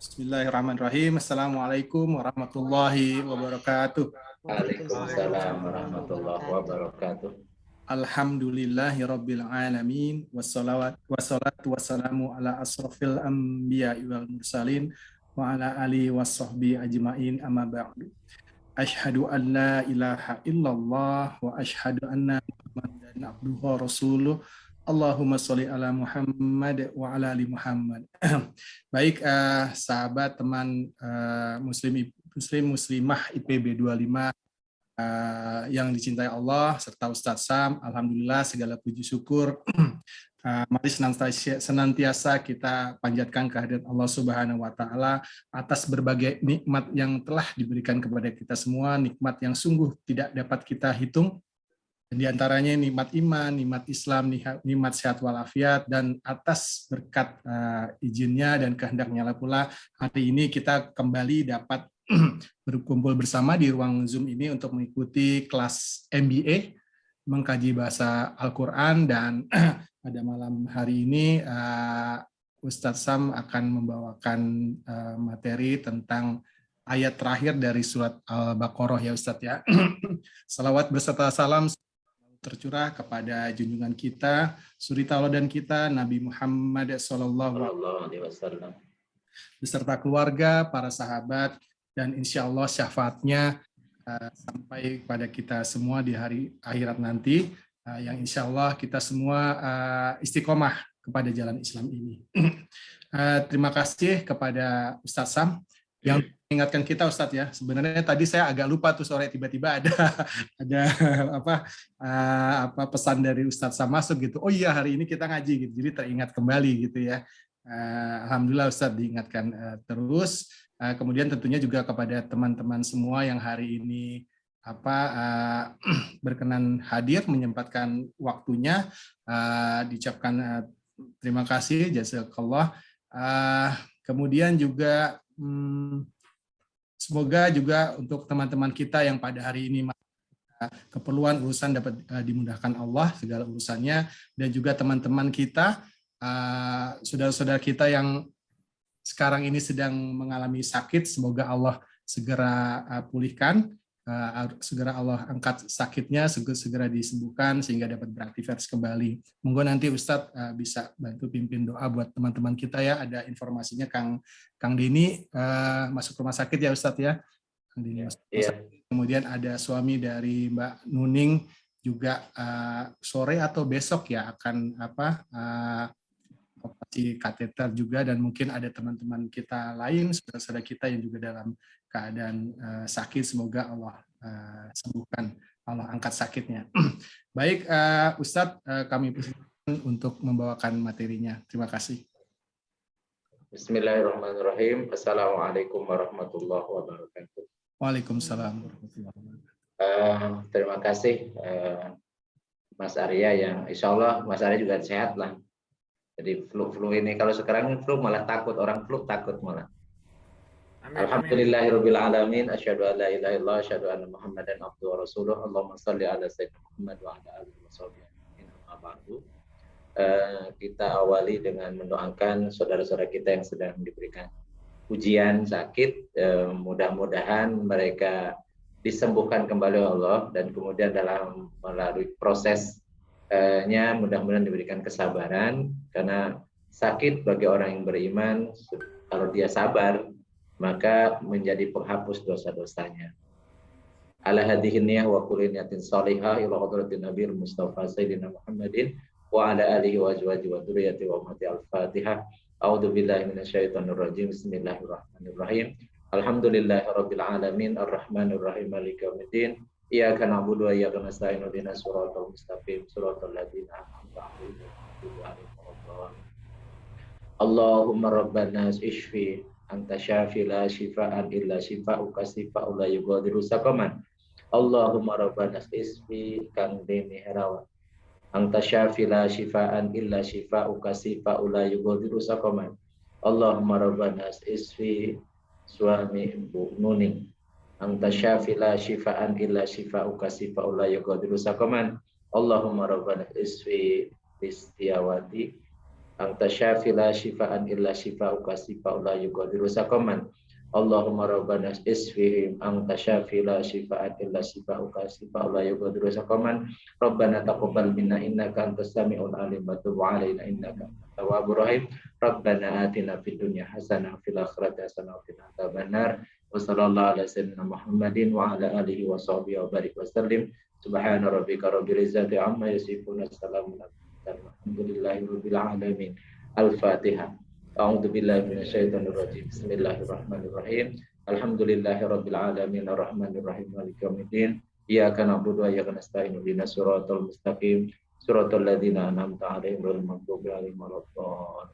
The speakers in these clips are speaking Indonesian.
Bismillahirrahmanirrahim. Assalamualaikum warahmatullahi wabarakatuh. Waalaikumsalam warahmatullahi wabarakatuh. Alhamdulillahirabbil alamin wassalatu wassalamu ala asrofil anbiya'i wal mursalin wa ala alihi washabbi ajmain amma ba'du. Asyhadu an la ilaha illallah wa asyhadu anna Muhammadan abduhu wa rasuluh. Allahumma sholli ala Muhammad wa ala ali Muhammad. Baik, sahabat teman muslimah IPB 25 yang dicintai Allah serta Ustadz Sam, alhamdulillah segala puji syukur mari senantiasa kita panjatkan kehadirat Allah Subhanahu wa taala atas berbagai nikmat yang telah diberikan kepada kita semua, nikmat yang sungguh tidak dapat kita hitung. Di antaranya nikmat iman, nikmat Islam, nikmat sehat walafiat, dan atas berkat izinnya dan kehendaknya pula hari ini kita kembali dapat berkumpul bersama di ruang Zoom ini untuk mengikuti kelas MBA, mengkaji bahasa Al-Quran, dan pada malam hari ini Ustadz Sam akan membawakan materi tentang ayat terakhir dari surat Al-Baqarah ya Ustadz ya. Salawat beserta salam tercurah kepada junjungan kita, suri tauladan kita, Nabi Muhammad SAW, beserta keluarga, para sahabat, dan insya Allah syafaatnya sampai pada kita semua di hari akhirat nanti, yang insya Allah kita semua istiqomah kepada jalan Islam ini. Terima kasih kepada Ustadz Sam yang mengingatkan kita Ustadz ya. Sebenarnya tadi saya agak lupa tuh sore tiba-tiba ada pesan dari Ustadz Sam masuk gitu. Oh iya hari ini kita ngaji gitu. Jadi teringat kembali gitu ya. Alhamdulillah Ustadz diingatkan terus. Kemudian tentunya juga kepada teman-teman semua yang hari ini berkenan hadir menyempatkan waktunya, diucapkan terima kasih jazakallah. Kemudian juga semoga juga untuk teman-teman kita yang pada hari ini keperluan urusan dapat dimudahkan Allah segala urusannya, dan juga teman-teman kita, saudara-saudara kita yang sekarang ini sedang mengalami sakit, semoga Allah segera pulihkan, segera Allah angkat sakitnya, segera disembuhkan sehingga dapat beraktivitas kembali. Monggo nanti Ustadz bisa bantu pimpin doa buat teman-teman kita ya. Ada informasinya Kang Dini masuk rumah sakit ya Ustadz ya. Kang Dini masuk rumah sakit. Kemudian ada suami dari Mbak Nuning juga sore atau besok ya akan operasi kateter juga, dan mungkin ada teman-teman kita lain, saudara-saudara kita yang juga dalam keadaan sakit, semoga Allah sembuhkan, Allah angkat sakitnya. Baik, Ustadz, kami persilakan untuk membawakan materinya. Terima kasih. Bismillahirrahmanirrahim. Assalamualaikum warahmatullahi wabarakatuh. Waalaikumsalam warahmatullahi wabarakatuh. Terima kasih Mas Arya, yang insya Allah Mas Arya juga sehat lah. Jadi flu ini, kalau sekarang flu malah takut, orang flu takut malah. Alhamdulillahirabbil alamin, asyhadu an la ilaha illallah, asyhadu anna Muhammadan abduhu wa rasuluh. Allahumma shalli ala sayyidina Muhammad wa ala alihi wasallam. Kita awali dengan mendoakan saudara-saudara kita yang sedang diberikan ujian sakit, mudah-mudahan mereka disembuhkan kembali Allah, dan kemudian dalam melalui prosesnya mudah-mudahan diberikan kesabaran, karena sakit bagi orang yang beriman, kalau dia sabar maka menjadi penghapus dosa-dosanya. Ala hadhihi niyah wa kulli niyatin shalihah ila hadratin nabiyil mustafa sayyidina Muhammadin wa ala alihi wa azwajihi wa dzurriyyati wa ummati al-Fatihah. A'udzu billahi minasyaitonir rajim. Bismillahirrahmanirrahim. Alhamdulillahirabbil alamin arrahmanir rahim maliki yaumiddin. Iyyaka na'budu wa iyyaka nasta'in ihdinas siratal mustaqim siratal ladzina an'amta 'alaihim. Allahumma rabbana ishfi anta syafi la shifaan illa shifauka shifa'un la yughadiru saqaman. Allahumma rabbana isfi kang dene herawan anta syafi la shifaan illa shifauka shifa'un la yughadiru saqaman. Allahumma rabbana isfi suami Ibu Nuning anta syafi la shifaan illa shifauka shifa'un la yughadiru saqaman. Allahumma rabbana isfi Istiawati anta syafi la syifaan illa syifauka syifa'un la yughadiru saqaman. Allahumma rabbana isfihim anta syafi la syifaan illa syifauka syifa'un la yughadiru saqaman. Rabbana taqabbal minna innaka antas samiul alim wa tub 'alaina innaka antat tawwabur rahim. Rabbana atina fid dunya hasanah wa fil akhirati hasanah wa qina adzabannar. Wa sallallahu ala sayyidina Muhammadin wa ala alihi wa sahbihi wa barik wa sallim. Subhana rabbika rabbil izzati amma yasifun. Assalamu alhamdulillahi rabbil alamin. Al-Fatihah. A'udzu billahi minasyaitonir rajim. Bismillahirrahmanirrahim. Alhamdulillahi rabbil alamin arrahmanir rahim maliki yaumiddin. Iyyaka na'budu wa iyyaka nasta'in. Ihdinas siratal mustaqim. Siratal ladzina an'amta 'alaihim ghairil maghdubi 'alaihim waladdallin.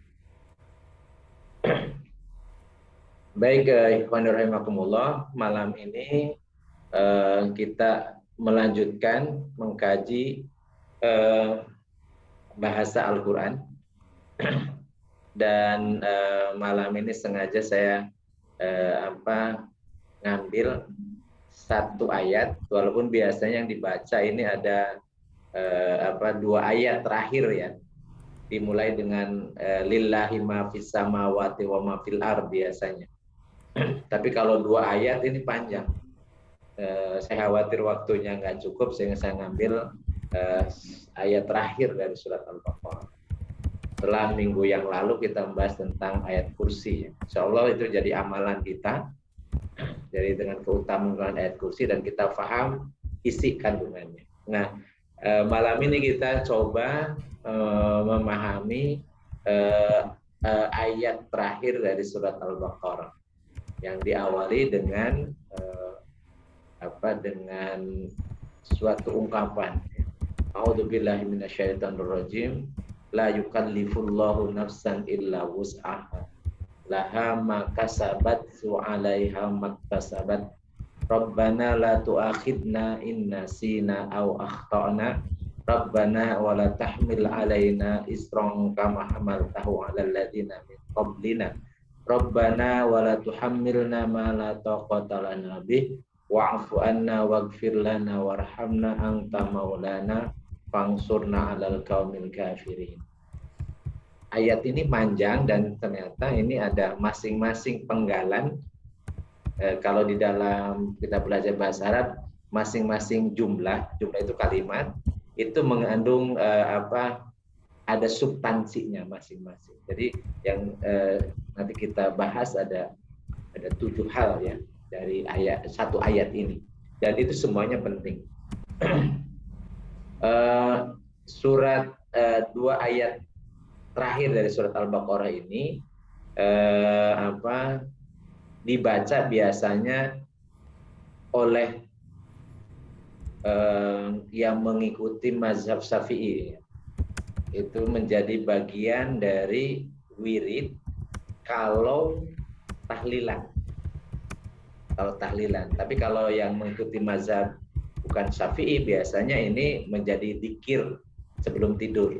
Baik, ikhwanir rahimakumullah, malam ini kita melanjutkan mengkaji bahasa Al-Qur'an. Dan malam ini sengaja saya ngambil satu ayat, walaupun biasanya yang dibaca ini ada dua ayat terakhir ya, dimulai dengan lillahi ma fis samawati wa ma fil ard biasanya. Tapi kalau dua ayat ini panjang, saya khawatir waktunya nggak cukup sehingga saya ngambil ayat terakhir dari surat Al-Baqarah. Setelah minggu yang lalu kita membahas tentang ayat kursi. Insya Allah itu jadi amalan kita. Jadi dengan keutamaan ayat kursi dan kita paham isi kandungannya. Nah, malam ini kita coba memahami ayat terakhir dari surat Al-Baqarah yang diawali dengan dengan suatu ungkapan. A'udzubillahi minasyaitonir rajim. La yukallifullahu nafsan illa wus'aha laha ma kasabat wa 'alaiha maktasabat. Rabbana la tu'akhidna in nasina aw akhtana. Rabbana wa la tahmil 'alaina isran kama hamaltahu 'alal ladzina min qablina. Rabbana wa la tuhammilna ma la taqata lana bih wa'fu anna waghfir lana warhamna anta maulana fangsurna 'alal qaumil kafirin. Ayat ini panjang dan ternyata ini ada masing-masing penggalan. Kalau di dalam kita belajar bahasa Arab, masing-masing jumlah itu kalimat, itu mengandung ada substansinya masing-masing. Jadi yang nanti kita bahas ada 7 hal ya dari satu ayat ini. Dan itu semuanya penting. Dua ayat terakhir dari surat Al-Baqarah ini dibaca biasanya oleh yang mengikuti mazhab Syafi'i. Itu menjadi bagian dari wirid kalau tahlilan. Tapi kalau yang mengikuti mazhab bukan Syafi'i, biasanya ini menjadi dzikir sebelum tidur.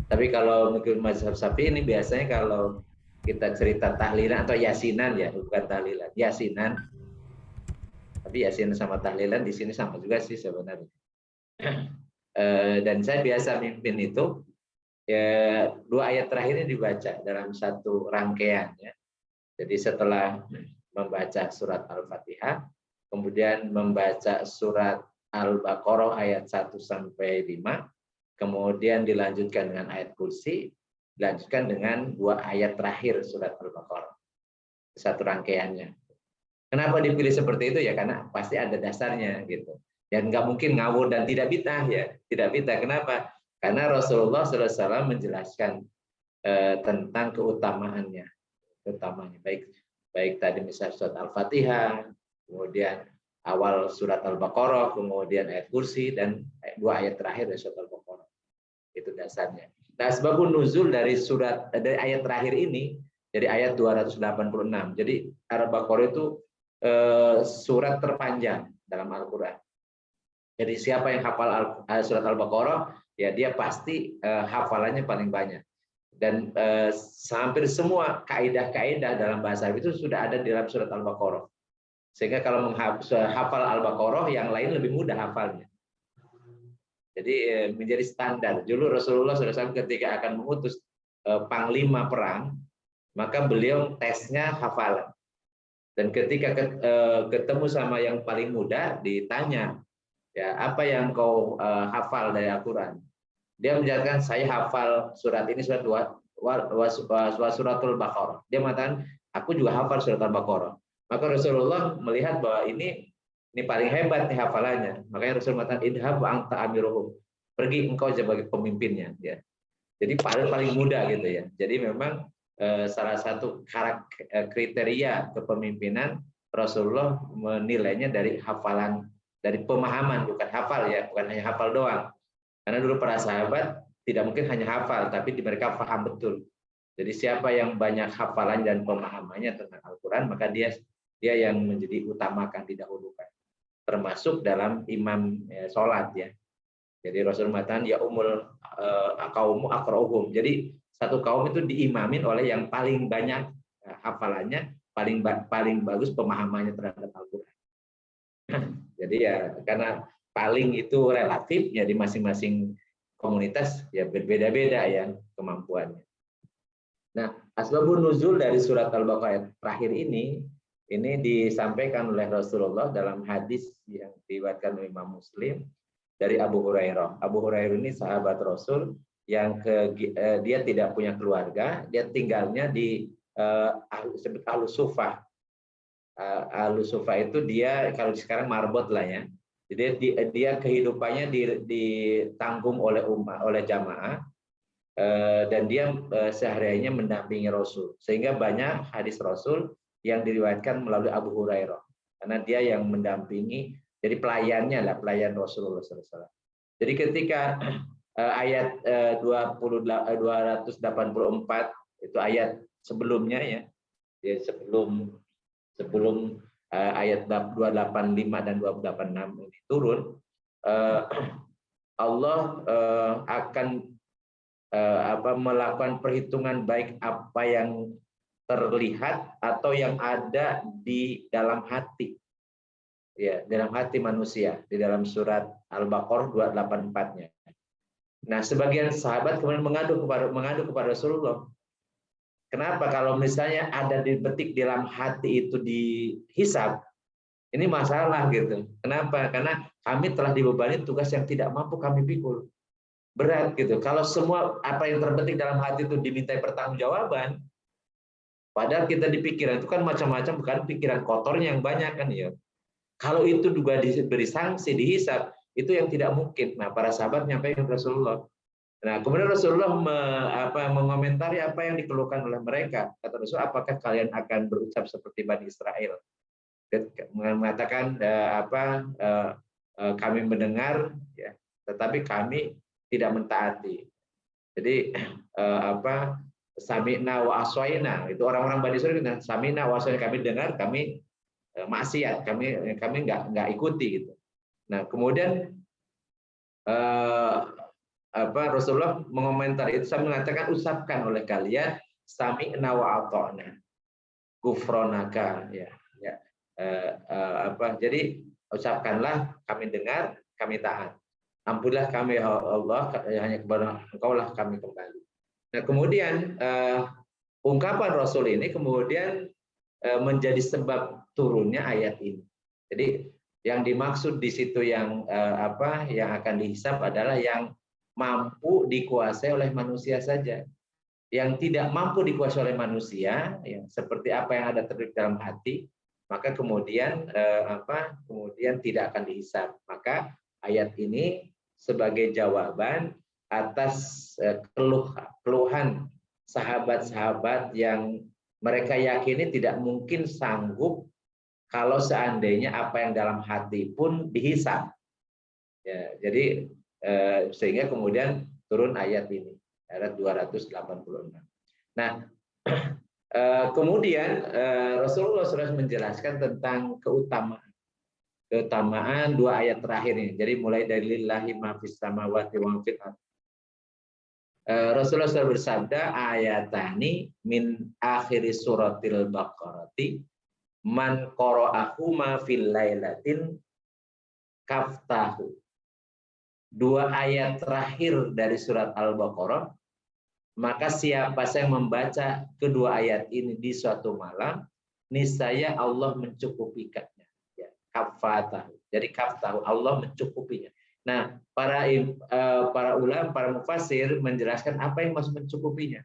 Tapi kalau mengikuti mazhab Syafi'i ini biasanya kalau kita cerita tahlilan atau yasinan ya, bukan tahlilan, yasinan. Tapi yasinan sama tahlilan di sini sama juga sih sebenarnya. Dan saya biasa mimpin itu ya, 2 ayat terakhir ini dibaca dalam satu rangkaian ya. Jadi setelah membaca surat Al-Fatihah, kemudian membaca surat Al-Baqarah ayat 1 sampai 5, kemudian dilanjutkan dengan ayat kursi, dilanjutkan dengan 2 ayat terakhir surat Al-Baqarah. Satu rangkaiannya. Kenapa dipilih seperti itu ya? Karena pasti ada dasarnya gitu. Dan nggak mungkin ngawur dan tidak bid'ah ya. Tidak bid'ah. Kenapa? Karena Rasulullah SAW menjelaskan tentang keutamaannya. Baik tadi misalnya surat Al-Fatihah, kemudian awal surat Al-Baqarah, kemudian ayat kursi, dan 2 ayat terakhir dari surat Al-Baqarah. Itu dasarnya. Nah, sebabun nuzul dari ayat terakhir ini, dari ayat 286. Jadi Al-Baqarah itu surat terpanjang dalam Al-Quran. Jadi siapa yang hafal surat Al-Baqarah, ya dia pasti hafalannya paling banyak. Dan hampir semua kaidah-kaidah dalam bahasa Arab itu sudah ada di dalam surat Al-Baqarah. Sehingga kalau menghafal Al-Baqarah, yang lain lebih mudah hafalnya. Jadi menjadi standar. Dulu Rasulullah SAW ketika akan mengutus panglima perang, maka beliau tesnya hafalan. Dan ketika ketemu sama yang paling muda, ditanya, ya apa yang kau hafal dari Al-Quran? Dia menjelaskan, saya hafal surat ini, suratul Baqarah. Dia mengatakan, aku juga hafal surat Al-Baqarah. Maka Rasulullah melihat bahwa ini paling hebat nih hafalannya. Makanya Rasul mengatakan, idhab wa anta amiruhum. Pergi engkau sebagai pemimpinnya. Ya. Jadi paling muda gitu ya. Jadi memang salah satu kriteria kepemimpinan Rasulullah menilainya dari hafalan, dari pemahaman, bukan hafal ya, bukan hanya hafal doang. Karena dulu para sahabat tidak mungkin hanya hafal, tapi mereka paham betul. Jadi siapa yang banyak hafalan dan pemahamannya tentang Al-Quran, maka dia yang menjadi utamakan, didahulukan. Termasuk dalam imam sholat ya. Jadi Rasul mengatakan ya umul kaumu aqra'uhum. Jadi satu kaum itu diimamin oleh yang paling banyak hafalannya, paling bagus pemahamannya terhadap Al-Quran. Jadi ya karena paling itu relatif ya, di masing-masing komunitas ya berbeda-beda ya kemampuannya. Nah, asbabun nuzul dari surat Al-Baqarah terakhir ini disampaikan oleh Rasulullah dalam hadis yang diriwayatkan oleh Imam Muslim dari Abu Hurairah. Abu Hurairah ini sahabat Rasul yang dia tidak punya keluarga, dia tinggalnya di Ahlus Sufah. Ahlus Sufah itu dia kalau sekarang marbot lah ya. Jadi dia kehidupannya ditanggung oleh jamaah, dan dia sehari-harinya mendampingi Rasul. Sehingga banyak hadis Rasul yang diriwayatkan melalui Abu Hurairah. Karena dia yang mendampingi, jadi pelayan Rasulullah SAW. Jadi ketika ayat 284 itu ayat sebelumnya ya, sebelum ayat 285 dan 286 ini turun, Allah akan melakukan perhitungan baik apa yang terlihat atau yang ada di dalam hati, ya, dalam hati manusia, di dalam surat Al-Baqarah 284-nya. Nah, sebagian sahabat kemudian mengadu kepada Rasulullah. Kenapa kalau misalnya ada dipetik di dalam hati itu dihisab, ini masalah gitu. Kenapa? Karena kami telah dibebani tugas yang tidak mampu kami pikul. Berat gitu. Kalau semua apa yang terbetik dalam hati itu dimintai pertanggungjawaban, padahal kita di pikiran itu kan macam-macam, bukan pikiran kotornya yang banyak kan ya. Kalau itu juga diberi sanksi, dihisab, itu yang tidak mungkin. Nah, para sahabat menyampaikan Rasulullah. Nah, kemudian Rasulullah mengomentari apa yang dikeluhkan oleh mereka. Kata Rasulullah, apakah kalian akan berucap seperti Bani Israel? Mengatakan kami mendengar, ya, tetapi kami tidak mentaati. Jadi sami'na wa aswaina, itu orang-orang Bani Israel, sami'na wa aswaina, kami dengar, kami maksiat, kami nggak ikuti gitu. Nah, kemudian Rasulullah mengomentari itu, saya mengatakan usapkan oleh kalian sami'na wa ata'na gufronaka, ya. Jadi ucapkanlah kami dengar, kami taat. Ampunilah kami ya Allah, hanya kepada Engkau lah kami kembali. Nah, kemudian ungkapan Rasul ini kemudian menjadi sebab turunnya ayat ini. Jadi yang dimaksud di situ yang akan dihisab adalah yang mampu dikuasai oleh manusia saja. Yang tidak mampu dikuasai oleh manusia, ya, seperti apa yang ada terdapat dalam hati, maka kemudian kemudian tidak akan dihisab. Maka ayat ini sebagai jawaban atas keluhan sahabat-sahabat yang mereka yakini tidak mungkin sanggup kalau seandainya apa yang dalam hati pun dihisab. Ya, jadi sehingga kemudian turun ayat ini, ayat 286. Nah, kemudian Rasulullah SAW menjelaskan tentang keutamaan dua ayat terakhir ini. Jadi mulai dari lillahi ma fis samawati wa fil ardh. Rasulullah SAW bersabda, ayatani min akhiri suratil Baqarati man qara'ahuma fil lailatin kaftahu. Dua ayat terakhir dari surat Al-Baqarah Maka siapa yang membaca kedua ayat ini di suatu malam, niscaya Allah mencukupikannya. Ya, kafatahu. Jadi kafatahu, Allah mencukupinya. Nah, para ulama, para mufassir menjelaskan apa yang maksud mencukupinya.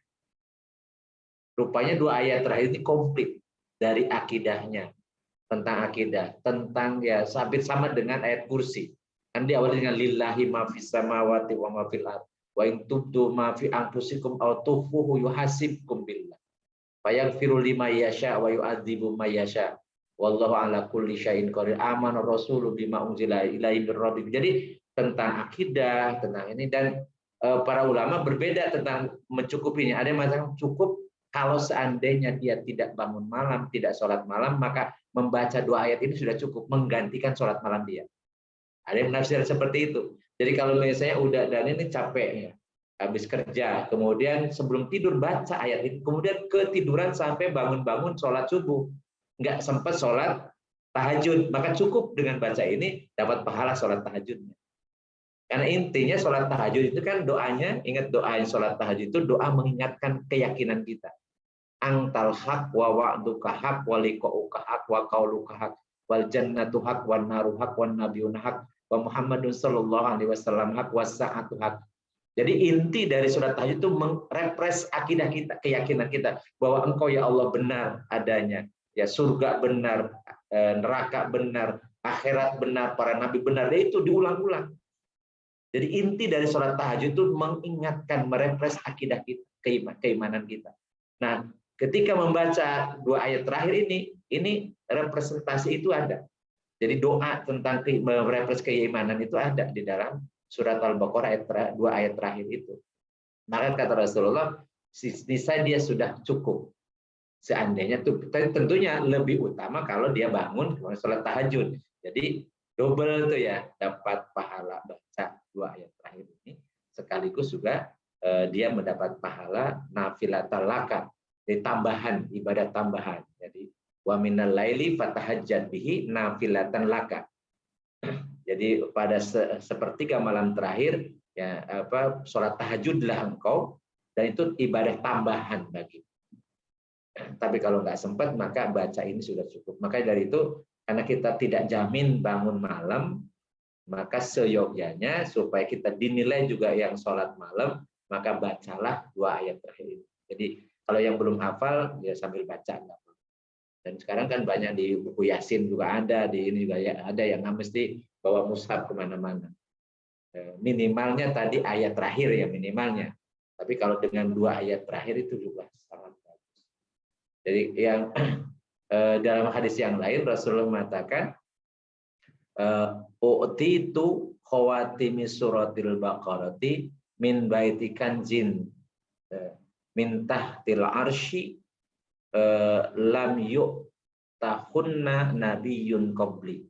Rupanya dua ayat terakhir ini komplit dari akidahnya, tentang akidah, tentang ya hampir sama dengan ayat kursi. Kan diawali dengan lillahi ma fis samawati wa ma fil ardh. Wa in tubdu ma fi anfusikum aw tukhfuhu yuhasibkum billah. Fayaghfiru liman yasha wa yu'adzibu man yasha. Wallahu ala kulli syai'in qadir. Amana rasulu bima unzila ilaihi mir rabbih. Jadi tentang akidah, tentang ini, dan para ulama berbeda tentang mencukupinya. Ada yang mengatakan cukup kalau seandainya dia tidak bangun malam, tidak sholat malam, maka membaca dua ayat ini sudah cukup menggantikan sholat malam dia. Ada yang menafsir seperti itu. Jadi kalau misalnya udah dan ini capeknya, habis kerja, kemudian sebelum tidur baca ayat ini, kemudian ketiduran sampai bangun-bangun sholat subuh, nggak sempat sholat tahajud, maka cukup dengan baca ini dapat pahala sholat tahajudnya. Karena intinya sholat tahajud itu kan doanya, ingat doa sholat tahajud itu doa mengingatkan keyakinan kita. Angtal haq wa wa'duka haq wa liqa'uka haq wa qauluka haq wal jannatu haq wan naru haq wan nabiyuna haq wa Muhammadun sallallahu alaihi wasallam haq was sa'atu haq. Jadi inti dari surat tahajud itu merepres akidah kita, keyakinan kita bahwa Engkau ya Allah benar adanya, ya surga benar, neraka benar, akhirat benar, para nabi benar. Dan itu diulang-ulang. Jadi inti dari surat tahajud itu mengingatkan, merepres akidah kita, keimanan kita. Nah, ketika membaca dua ayat terakhir ini representasi itu ada. Jadi doa tentang merepres keimanan itu ada di dalam surat Al-Baqarah dua ayat terakhir itu. Maka kata Rasulullah, niscaya dia sudah cukup. Seandainya itu tentunya lebih utama kalau dia bangun sholat tahajud. Jadi double tuh ya, dapat pahala baca dua ayat terakhir ini. Sekaligus juga dia mendapat pahala nafilatal laka, jadi tambahan, ibadah tambahan. Jadi wa minal laili fatahajjat bihi nafilatan laka. Jadi pada sepertiga malam terakhir ya sholat tahajudlah engkau, dan itu ibadah tambahan bagi. Tapi kalau nggak sempat maka baca ini sudah cukup. Maka dari itu karena kita tidak jamin bangun malam, maka seyogyanya supaya kita dinilai juga yang sholat malam, maka bacalah dua ayat terakhir ini. Jadi kalau yang belum hafal ya sambil baca. Dan sekarang kan banyak di buku Yasin juga ada, di ini juga ya, ada yang nggak mesti bawa mushaf kemana-mana. Minimalnya tadi ayat terakhir ya minimalnya. Tapi kalau dengan dua ayat terakhir itu juga sangat bagus. Jadi yang dalam hadis yang lain Rasulullah mengatakan u'titu khawatimi suratil baqarati min baiti kanzin min tahtil arsy lam yu'tahunna nabiyyun qabli.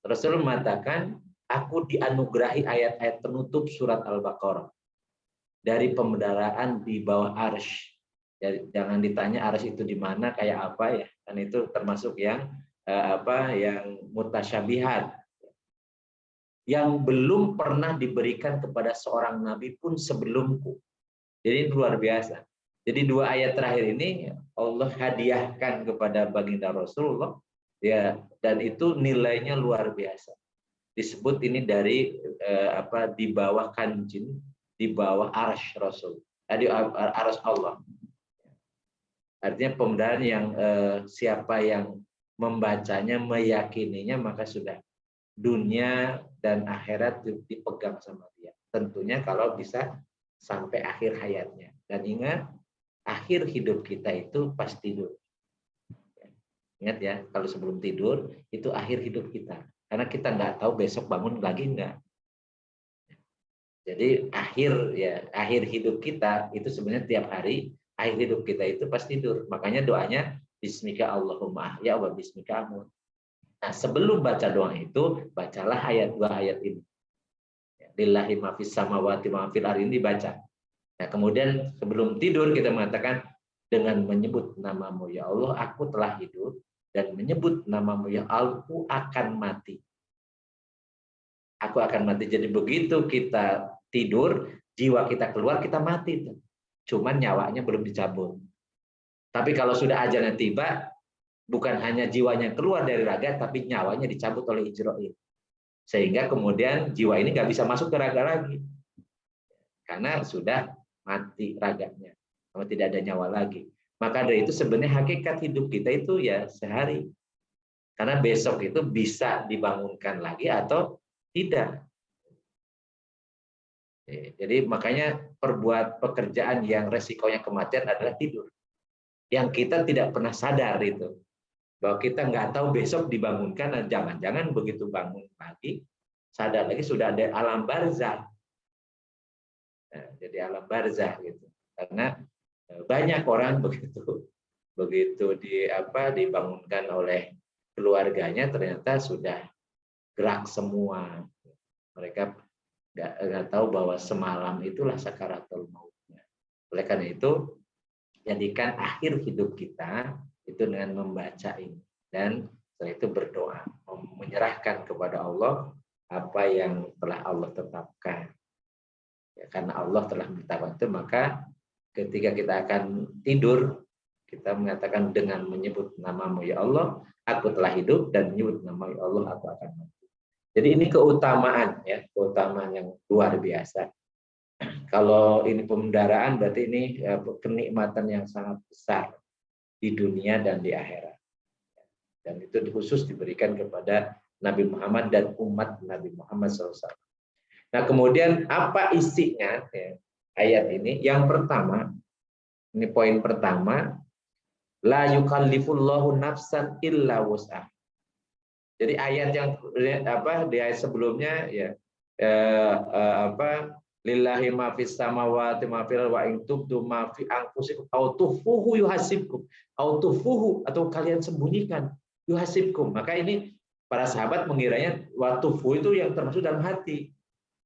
Rasulullah mengatakan, aku dianugerahi ayat-ayat penutup surat Al-Baqarah dari pemeliharaan di bawah arsy. Jadi, jangan ditanya arsy itu di mana, kayak apa ya, kan itu termasuk yang yang mutasyabihat, yang belum pernah diberikan kepada seorang nabi pun sebelumku. Jadi luar biasa. Jadi dua ayat terakhir ini Allah hadiahkan kepada baginda Rasulullah, ya, dan itu nilainya luar biasa. Disebut ini dari di bawah kanjin, di bawah arsy Rasul, di arsy Allah. Artinya pemeliharaan yang siapa yang membacanya, meyakininya, maka sudah dunia dan akhirat dipegang sama dia. Tentunya kalau bisa sampai akhir hayatnya. Dan ingat, akhir hidup kita itu pas tidur. Ingat ya, kalau sebelum tidur itu akhir hidup kita. Karena kita nggak tahu besok bangun lagi nggak. Jadi akhir hidup kita itu sebenarnya tiap hari, akhir hidup kita itu pas tidur. Makanya doanya Bismika Allahumma ahya wa bismika amut. Nah, sebelum baca doa itu, bacalah dua ayat ini. Lillahi ma fis samawati wa ma fil ardh ini dibaca. Nah, kemudian sebelum tidur kita mengatakan dengan menyebut namamu ya Allah, aku telah hidup, dan menyebut namamu ya Allah, aku akan mati. Aku akan mati. Jadi begitu kita tidur, jiwa kita keluar, kita mati. cuman nyawanya belum dicabut. Tapi kalau sudah ajalnya tiba, bukan hanya jiwanya keluar dari raga, tapi nyawanya dicabut oleh Ijrail. Sehingga kemudian jiwa ini nggak bisa masuk ke raga lagi. Karena sudah mati raganya. Kalau tidak ada nyawa lagi. Maka dari itu sebenarnya hakikat hidup kita itu ya sehari. Karena besok itu bisa dibangunkan lagi atau tidak. Jadi makanya perbuat pekerjaan yang resikonya kematian adalah tidur. Yang kita tidak pernah sadar itu. Bahwa kita nggak tahu besok dibangunkan, dan jangan-jangan begitu bangun pagi, sadar lagi sudah ada alam barzah. Nah, jadi alam barzah gitu. Karena banyak orang begitu dibangunkan oleh keluarganya ternyata sudah gerak semua. Mereka nggak tahu bahwa semalam itulah sakaratul mautnya. Oleh karena itu, jadikan akhir hidup kita itu dengan membaca ini dan setelah itu berdoa, menyerahkan kepada Allah apa yang telah Allah tetapkan. Ya, karena Allah telah menetapkan itu, maka ketika kita akan tidur, kita mengatakan dengan menyebut nama-Mu ya Allah, aku telah hidup, dan menyebut nama ya Allah, aku akan mati. Jadi ini keutamaan ya, keutamaan yang luar biasa. Kalau ini pemendaraan berarti ini kenikmatan yang sangat besar di dunia dan di akhirat. Dan itu khusus diberikan kepada Nabi Muhammad dan umat Nabi Muhammad SAW. Nah kemudian apa isinya ya, ayat ini? Yang pertama, ini poin pertama, la yukallifullahu nafsan illa wus'ah. Jadi ayat yang di ayat sebelumnya ya lillahi ma fis samawati ma fil wa in tubdu ma fi anfusikum aw tukhfuhu yuhasibkum aw tukhfuhu, atau kalian sembunyikan yuhasibkum. Maka ini para sahabat mengiranya wa tukhfu itu yang termasuk dalam hati.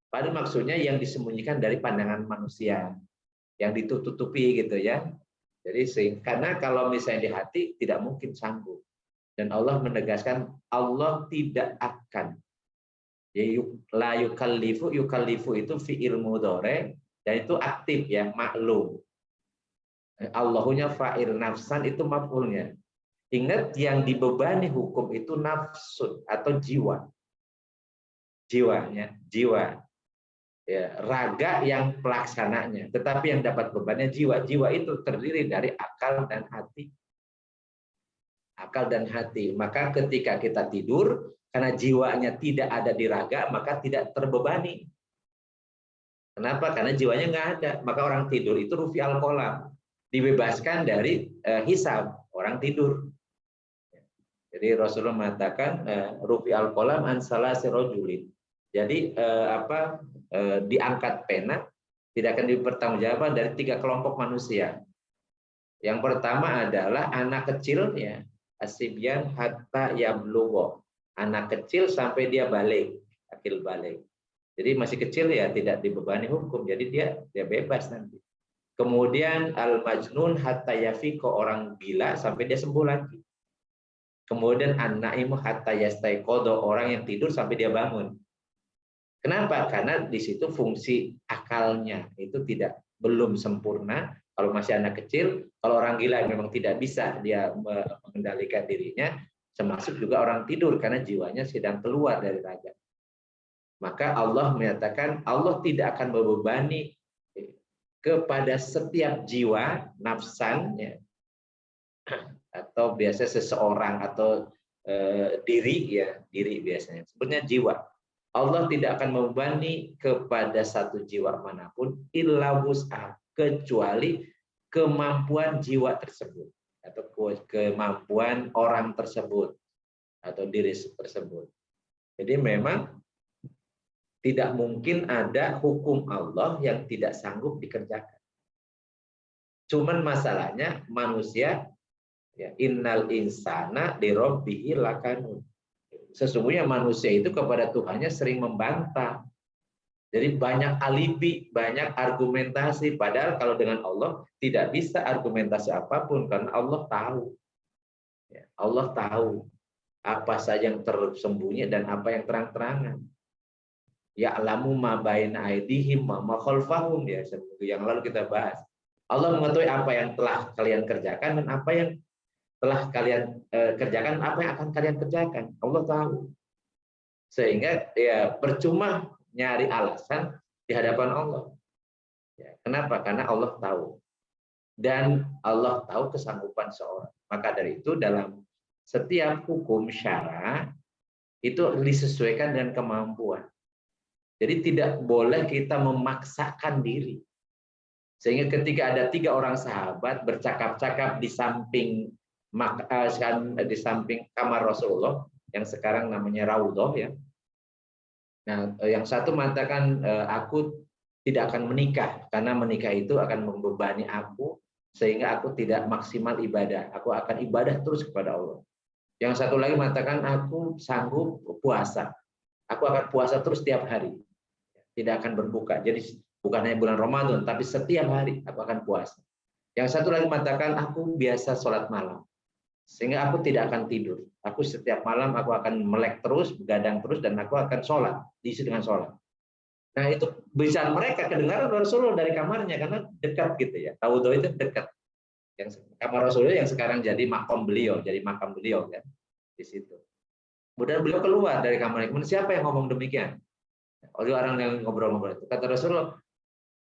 Padahal maksudnya yang disembunyikan dari pandangan manusia, yang ditutupi gitu ya. Jadi karena kalau misalnya di hati tidak mungkin sanggup. Dan Allah menegaskan Allah tidak akan. La yukallifu, yukallifu itu fi'il mudhari dan itu aktif ya, maklum. Allahunya fa'il, nafsan itu maf'ulnya. Ingat yang dibebani hukum itu nafsun atau jiwa. Jiwanya, jiwa. Ya, raga yang pelaksananya, tetapi yang dapat bebannya jiwa. Jiwa itu terdiri dari akal dan hati. Akal dan hati. Maka ketika kita tidur, karena jiwanya tidak ada di raga, maka tidak terbebani. Kenapa? Karena jiwanya nggak ada. Maka orang tidur itu rufi al-qalam, dibebaskan dari hisab orang tidur. Jadi Rasulullah mengatakan rufi al-qalam an salasi rajulin. Jadi diangkat pena, tidak akan dipertanggungjawabkan dari 3 kelompok manusia. Yang pertama adalah anak kecil ya, asibyan hatta yablugha. Anak kecil sampai dia balik, akil balik. Jadi masih kecil ya tidak dibebani hukum, jadi dia bebas nanti. Kemudian al-majnun hatta yafiqa, orang gila sampai dia sembuh lagi. Kemudian an-naimu hatta yastaiqadha, orang yang tidur sampai dia bangun. Kenapa? Karena di situ fungsi akalnya itu belum sempurna. Kalau masih anak kecil, kalau orang gila memang tidak bisa dia mengendalikan dirinya, termasuk juga orang tidur karena jiwanya sedang keluar dari raga. Maka Allah menyatakan Allah tidak akan membebani kepada setiap jiwa nafsan ya, atau biasa seseorang atau diri biasanya. Sebenarnya jiwa. Allah tidak akan membebani kepada satu jiwa manapun illa wus'ah, kecuali kemampuan jiwa tersebut atau kemampuan orang tersebut atau diri tersebut. Jadi memang tidak mungkin ada hukum Allah yang tidak sanggup dikerjakan. Cuman masalahnya manusia ya, innal insana li rabbihi lakanun. Sesungguhnya manusia itu kepada Tuhannya sering membantah. Jadi banyak alibi, banyak argumentasi. Padahal kalau dengan Allah tidak bisa argumentasi apapun karena Allah tahu. Allah tahu apa saja yang tersembunyi dan apa yang terang-terangan. Ya'lamu ma baina aydihim wa ma khalfahum, ya, yang lalu kita bahas. Allah mengetahui apa yang telah kalian kerjakan dan apa yang telah kalian kerjakan, apa yang akan kalian kerjakan. Allah tahu. Sehingga ya percuma nyari alasan di hadapan Allah. Ya, kenapa? Karena Allah tahu. Dan Allah tahu kesanggupan seorang. Maka dari itu dalam setiap hukum syara itu disesuaikan dengan kemampuan. Jadi tidak boleh kita memaksakan diri. Sehingga ketika ada 3 orang sahabat bercakap-cakap di samping kamar Rasulullah yang sekarang namanya Raudhah ya. Nah, yang satu mengatakan aku tidak akan menikah karena menikah itu akan membebani aku sehingga aku tidak maksimal ibadah. Aku akan ibadah terus kepada Allah. Yang satu lagi mengatakan aku sanggup puasa. Aku akan puasa terus setiap hari. Tidak akan berbuka. Jadi bukan hanya bulan Ramadan, tapi setiap hari aku akan puasa. Yang satu lagi mengatakan aku biasa sholat malam. Sehingga aku tidak akan tidur. Aku setiap malam aku akan melek terus, begadang terus, dan aku akan sholat, diisi dengan sholat. Nah itu bisa mereka kedengaran Rasulullah dari kamarnya karena dekat gitu ya. Raudhah itu dekat. Yang kamar Rasulullah yang sekarang jadi makam beliau kan di situ. Kemudian beliau keluar dari kamarnya. Kemudian siapa yang ngomong demikian? Oleh orang yang ngobrol-ngobrol itu kata Rasulullah,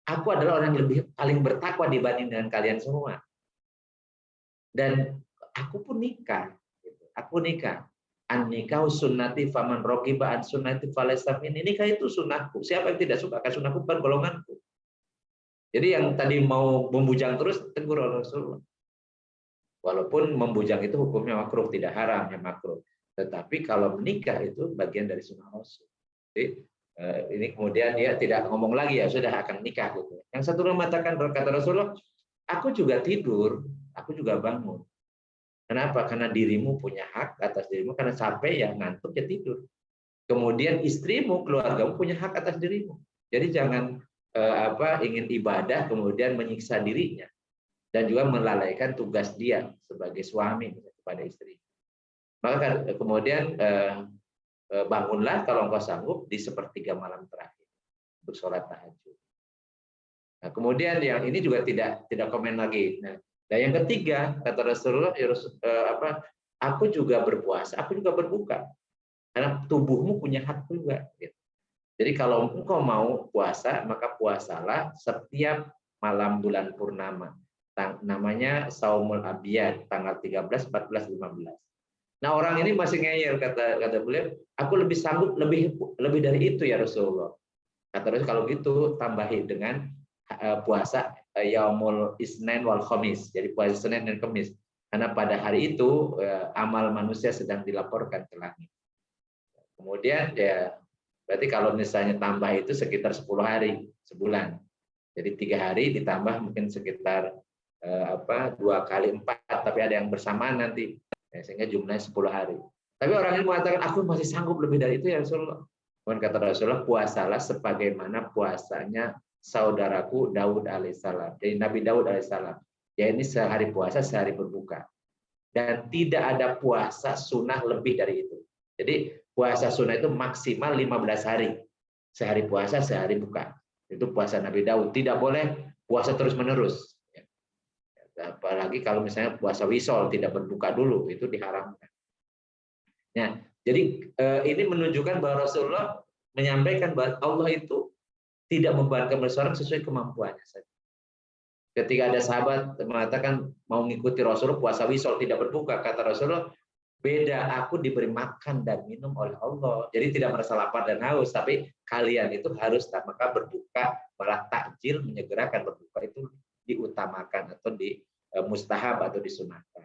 aku adalah orang yang paling bertakwa dibanding dengan kalian semua. Dan aku pun nikah. Aku nikah. An-nikah sunnati faman roqiba an sunnati falaysa minni. Nikah itu sunnahku. Siapa yang tidak suka akan sunnahku bukan golonganku. Jadi yang tadi mau membujang terus tegur Rasulullah. Walaupun membujang itu hukumnya makruh, tidak haram, ya makruh. Tetapi kalau menikah itu bagian dari sunnah Rasul. Jadi ini kemudian dia tidak ngomong lagi ya sudah akan nikah gitu. Yang satu mengatakan kata Rasulullah, aku juga tidur, aku juga bangun. Kenapa? Karena dirimu punya hak atas dirimu, karena capek ya ngantuk ya tidur. Kemudian istrimu, keluargamu punya hak atas dirimu. Jadi jangan ingin ibadah kemudian menyiksa dirinya dan juga melalaikan tugas dia sebagai suami kepada istri. Maka kemudian bangunlah kalau engkau sanggup di sepertiga malam terakhir untuk sholat tahajud. Nah, kemudian yang ini juga tidak komen lagi. Nah, dan yang ketiga kata Rasulullah, aku juga berpuasa, aku juga berbuka, karena tubuhmu punya hak juga. Jadi kalau engkau mau puasa, maka puasalah setiap malam bulan purnama. Namanya Saumul Abiyad, tanggal 13, 14, 15. Nah orang ini masih ngeyel kata beliau, aku lebih sanggup lebih dari itu ya Rasulullah. Kata Rasul kalau gitu tambahi dengan puasa Yaumul Isnin wal Khamis, jadi puasa Senin dan Kamis. Karena pada hari itu amal manusia sedang dilaporkan ke langit. Kemudian ya berarti kalau misalnya tambah itu sekitar 10 hari sebulan. Jadi 3 hari ditambah mungkin sekitar 2 kali 4, tapi ada yang bersamaan nanti. Sehingga jumlahnya 10 hari. Tapi orang ini mengatakan, aku masih sanggup lebih dari itu ya Rasulullah. Dan kata Rasulullah, puasalah sebagaimana puasanya saudaraku Daud alaihissalam. Jadi Nabi Daud alaihissalam. Ya ini sehari puasa, sehari berbuka. Dan tidak ada puasa sunnah lebih dari itu. Jadi puasa sunnah itu maksimal 15 hari. Sehari puasa, sehari buka. Itu puasa Nabi Daud. Tidak boleh puasa terus-menerus. Apalagi kalau misalnya puasa wisol tidak berbuka dulu, itu diharamkan. Nah, jadi ini menunjukkan bahwa Rasulullah menyampaikan bahwa Allah itu tidak membebankan seseorang sesuai kemampuannya saja. Ketika ada sahabat mengatakan mau mengikuti Rasulullah puasa wisol tidak berbuka, kata Rasulullah, beda aku diberi makan dan minum oleh Allah. Jadi tidak merasa lapar dan haus, tapi kalian itu harus maka berbuka, malah takjil menyegerakan berbuka itu diutamakan atau di mustahab atau disunahkan.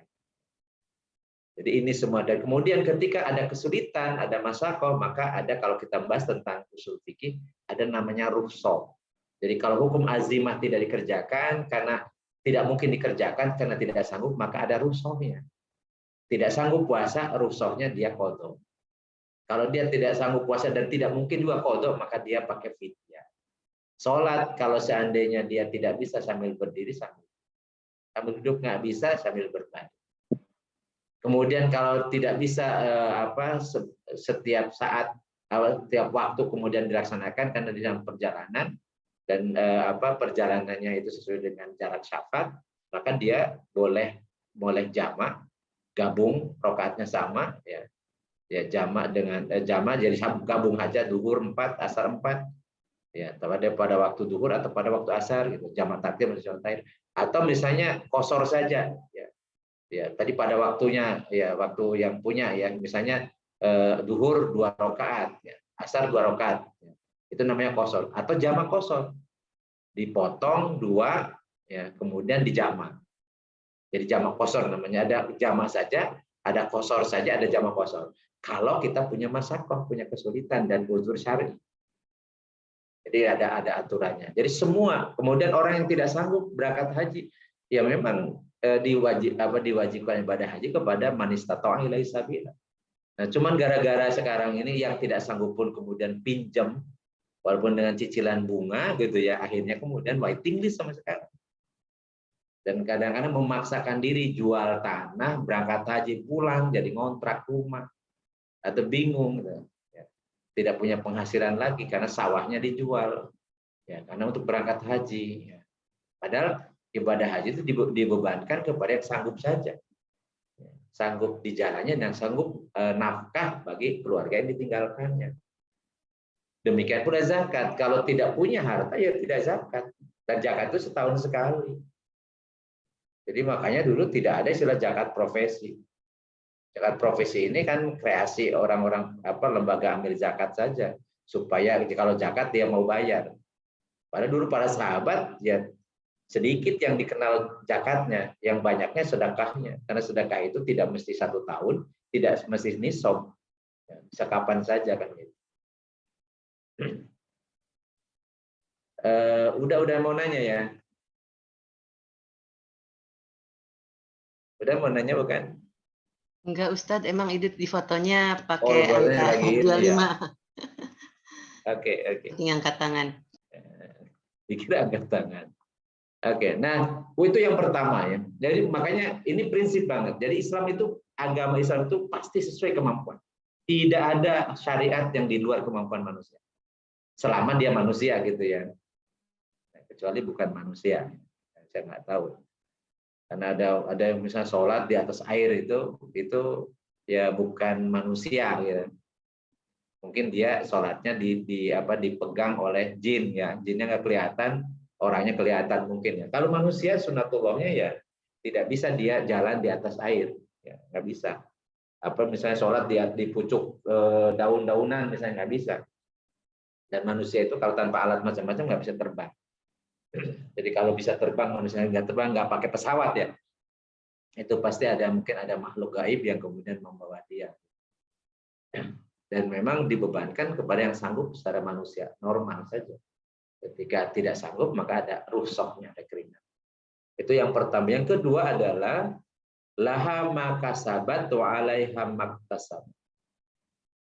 Jadi ini semua. Dan kemudian ketika ada kesulitan, ada masalah, maka ada kalau kita bahas tentang usul fikih, ada namanya rukhsah. Jadi kalau hukum azimah tidak dikerjakan karena tidak mungkin dikerjakan karena tidak sanggup, maka ada rukhsahnya. Tidak sanggup puasa, rukhsahnya dia qadha. Kalau dia tidak sanggup puasa dan tidak mungkin juga qadha, maka dia pakai fidyah. Sholat kalau seandainya dia tidak bisa sambil berdiri, sambil duduk nggak bisa, sambil berbaring. Kemudian kalau tidak bisa setiap saat, setiap waktu kemudian dilaksanakan karena di dalam perjalanan, dan perjalanannya itu sesuai dengan jarak syafaq, maka dia boleh jamak, gabung rakaatnya sama, ya jamak dengan jamak, jadi gabung aja duhur 4, asar 4, ya pada waktu duhur atau pada waktu asar gitu, jamak takdim atau jamak takhir, atau misalnya qashar saja, ya tadi pada waktunya, ya waktu yang punya, ya misalnya duhur 2 rakaat, ya, asar 2 rakaat, ya, itu namanya qashar, atau jamak qashar, dipotong 2, ya kemudian dijamak. Jadi jamak qashar namanya, ada jamak saja, ada qashar saja, ada jamak qashar. Kalau kita punya masyaqqah, punya kesulitan dan uzur syar'i. Jadi ada aturannya. Jadi semua, kemudian orang yang tidak sanggup berangkat haji, ya memang diwajibkan ibadah haji kepada man istata'a ilaihi sabila. Nah, cuman gara-gara sekarang ini yang tidak sanggup pun kemudian pinjam walaupun dengan cicilan bunga gitu ya, akhirnya kemudian waiting list sama sekarang. Dan kadang-kadang memaksakan diri jual tanah, berangkat haji, pulang jadi ngontrak rumah atau bingung gitu. Ya. Tidak punya penghasilan lagi karena sawahnya dijual. Ya, karena untuk berangkat haji. Ya. Padahal ibadah haji itu dibebankan kepada yang sanggup saja. Ya. Sanggup di jalannya dan sanggup nafkah bagi keluarga yang ditinggalkannya. Demikian pula zakat. Kalau tidak punya harta, ya tidak zakat. Dan zakat itu setahun sekali. Jadi makanya dulu tidak ada istilah zakat profesi. Zakat profesi ini kan kreasi orang-orang lembaga ambil zakat saja. Supaya kalau zakat dia mau bayar. Padahal dulu para sahabat ya sedikit yang dikenal zakatnya, yang banyaknya sedekahnya. Karena sedekah itu tidak mesti 1 tahun, tidak mesti nisab. Bisa kapan saja kan gitu. Udah mau nanya ya? Udah mau nanya bukan? Enggak Ustadz, emang itu di fotonya pakai boleh angka lagi 25. ya. Oke. Ini angkat tangan. Dikira angkat tangan. Oke, nah itu yang pertama ya. Jadi makanya ini prinsip banget. Jadi agama Islam itu pasti sesuai kemampuan. Tidak ada syariat yang di luar kemampuan manusia. Selama dia manusia gitu ya. Kecuali bukan manusia. Saya nggak tahu. Karena ada yang misalnya sholat di atas air itu ya bukan manusia ya. Mungkin dia sholatnya dipegang oleh jin ya. Jinnya nggak kelihatan, orangnya kelihatan mungkin ya. Kalau manusia sunatullahnya ya tidak bisa dia jalan di atas air, ya nggak bisa. Misalnya sholat di pucuk daun-daunan misalnya nggak bisa. Dan manusia itu kalau tanpa alat macam-macam nggak bisa terbang. Jadi kalau bisa terbang, manusia nggak pakai pesawat ya, itu pasti mungkin ada makhluk gaib yang kemudian membawa dia. Dan memang dibebankan kepada yang sanggup secara manusia normal saja. Ketika tidak sanggup maka ada rukhsahnya, ada keringat. Itu yang pertama. Yang kedua adalah laha makasabat wa alaiha maktasab.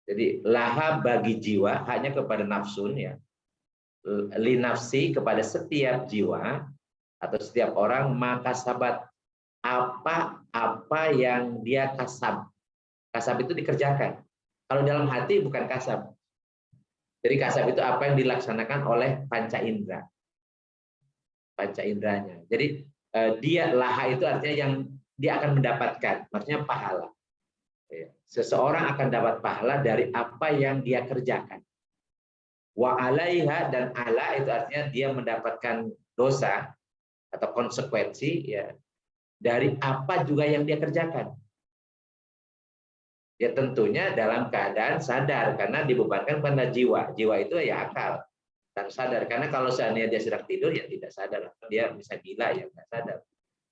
Jadi laha bagi jiwa hanya kepada nafsun ya. Linafsi kepada setiap jiwa atau setiap orang makasabat apa yang dia kasab. Kasab itu dikerjakan. Kalau dalam hati bukan kasab. Jadi kasab itu apa yang dilaksanakan oleh panca indera. Panca inderanya. Jadi dia laha itu artinya yang dia akan mendapatkan, maksudnya pahala. Seseorang akan dapat pahala dari apa yang dia kerjakan. Wa alaiha, dan ala itu artinya dia mendapatkan dosa atau konsekuensi ya dari apa juga yang dia kerjakan. Ya tentunya dalam keadaan sadar karena dibebankan pada jiwa. Jiwa itu ya akal dan sadar. Karena kalau seandainya dia sedang tidur ya tidak sadar. Dia bisa gila ya nggak sadar.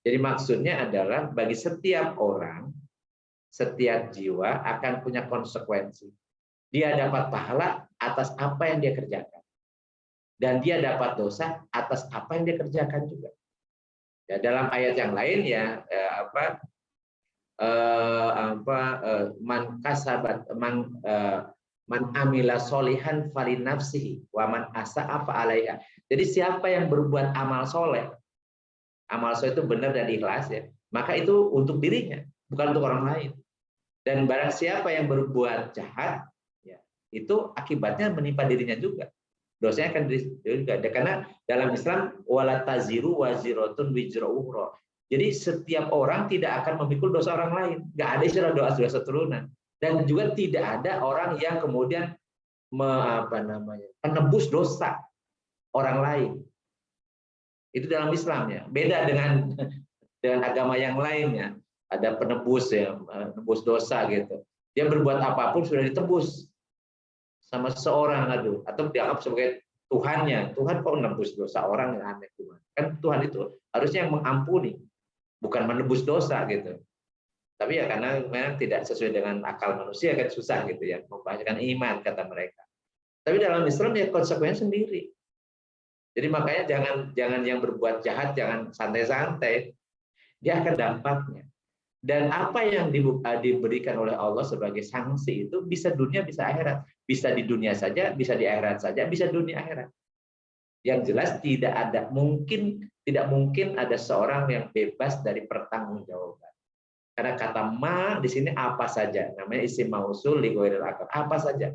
Jadi maksudnya adalah bagi setiap orang, setiap jiwa akan punya konsekuensi. Dia dapat pahala atas apa yang dia kerjakan. Dan dia dapat dosa atas apa yang dia kerjakan juga. Ya, dalam ayat yang lain ya man kasabat man amila solihan fali nafsihi wa man asa'a fa alaiha. Jadi siapa yang berbuat amal soleh, amal soleh itu benar dan ikhlas ya, maka itu untuk dirinya, bukan untuk orang lain. Dan barang siapa yang berbuat jahat, ya, itu akibatnya menimpa dirinya juga. dosanya akan juga. Karena dalam Islam wala taziru waziratun wizra ukhra. Jadi setiap orang tidak akan memikul dosa orang lain. Nggak ada istilah dosa turunan. Dan juga tidak ada orang yang kemudian menebus dosa orang lain. Itu dalam Islam ya. Beda dengan agama yang lainnya. Ada penebus ya, menebus dosa gitu. Dia berbuat apapun sudah ditebus sama seorang atau dianggap sebagai Tuhannya. Tuhan kok menebus dosa orang yang aneh gimana? Kan Tuhan itu harusnya yang mengampuni, bukan menebus dosa gitu. Tapi ya karena memang tidak sesuai dengan akal manusia kan susah gitu ya, membahasakan iman kata mereka. Tapi dalam Islam ya konsekuensinya sendiri. Jadi makanya jangan yang berbuat jahat jangan santai-santai. Dia akan dampaknya. Dan apa yang diberikan oleh Allah sebagai sanksi itu bisa dunia bisa akhirat. Bisa di dunia saja, bisa di akhirat saja, bisa dunia akhirat. Yang jelas tidak mungkin ada seorang yang bebas dari pertanggungjawaban. Karena kata ma di sini apa saja, namanya isim mausul li ghairil akal, apa saja.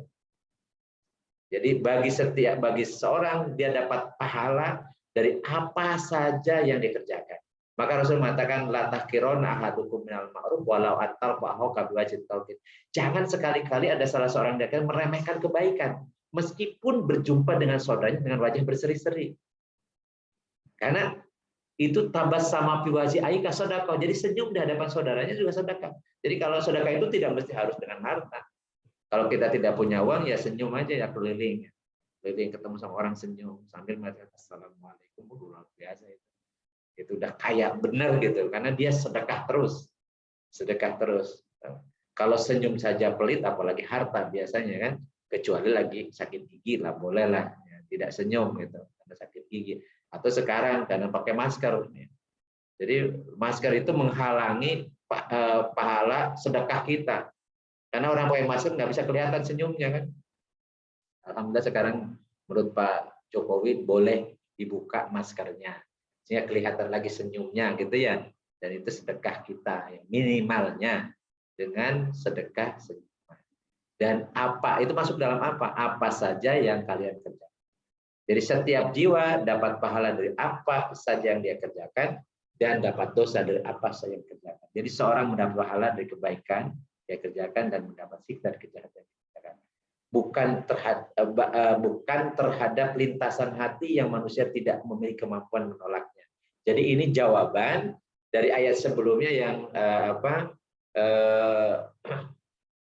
Jadi bagi seseorang dia dapat pahala dari apa saja yang dikerjakan. Maka Rasul mengatakan la tahqirona ahadukum minal ma'ruf walau atalqahu kabiwajit tauhid. Jangan sekali-kali ada salah seorang dari kalian meremehkan kebaikan meskipun berjumpa dengan saudaranya dengan wajah berseri-seri. Karena itu tabas sama piwaji aika sedekah. Jadi senyum di hadapan saudaranya juga sedekah. Jadi kalau sedekah itu tidak mesti harus dengan harta. Kalau kita tidak punya uang ya senyum aja ya keliling. Keliling ketemu sama orang senyum sambil mengatakan assalamualaikum, luar biasa itu. Itu udah kaya benar gitu karena dia sedekah terus. Kalau senyum saja pelit apalagi harta biasanya kan, kecuali lagi sakit gigi lah bolehlah ya, tidak senyum gitu karena sakit gigi atau sekarang karena pakai masker. Jadi masker itu menghalangi pahala sedekah kita karena orang pakai masker nggak bisa kelihatan senyumnya kan. Alhamdulillah sekarang menurut Pak Jokowi boleh dibuka maskernya sehingga kelihatan lagi senyumnya gitu ya, dan itu sedekah kita ya, minimalnya dengan sedekah senyuman. Dan apa itu masuk dalam apa saja yang kalian kerjakan. Jadi setiap jiwa dapat pahala dari apa saja yang dia kerjakan dan dapat dosa dari apa saja yang kerjakan. Jadi seorang mendapat pahala dari kebaikan dia kerjakan dan mendapat siksa dari kejahatan yang kerjakan. Bukan terhadap lintasan hati yang manusia tidak memiliki kemampuan menolaknya. Jadi ini jawaban dari ayat sebelumnya yang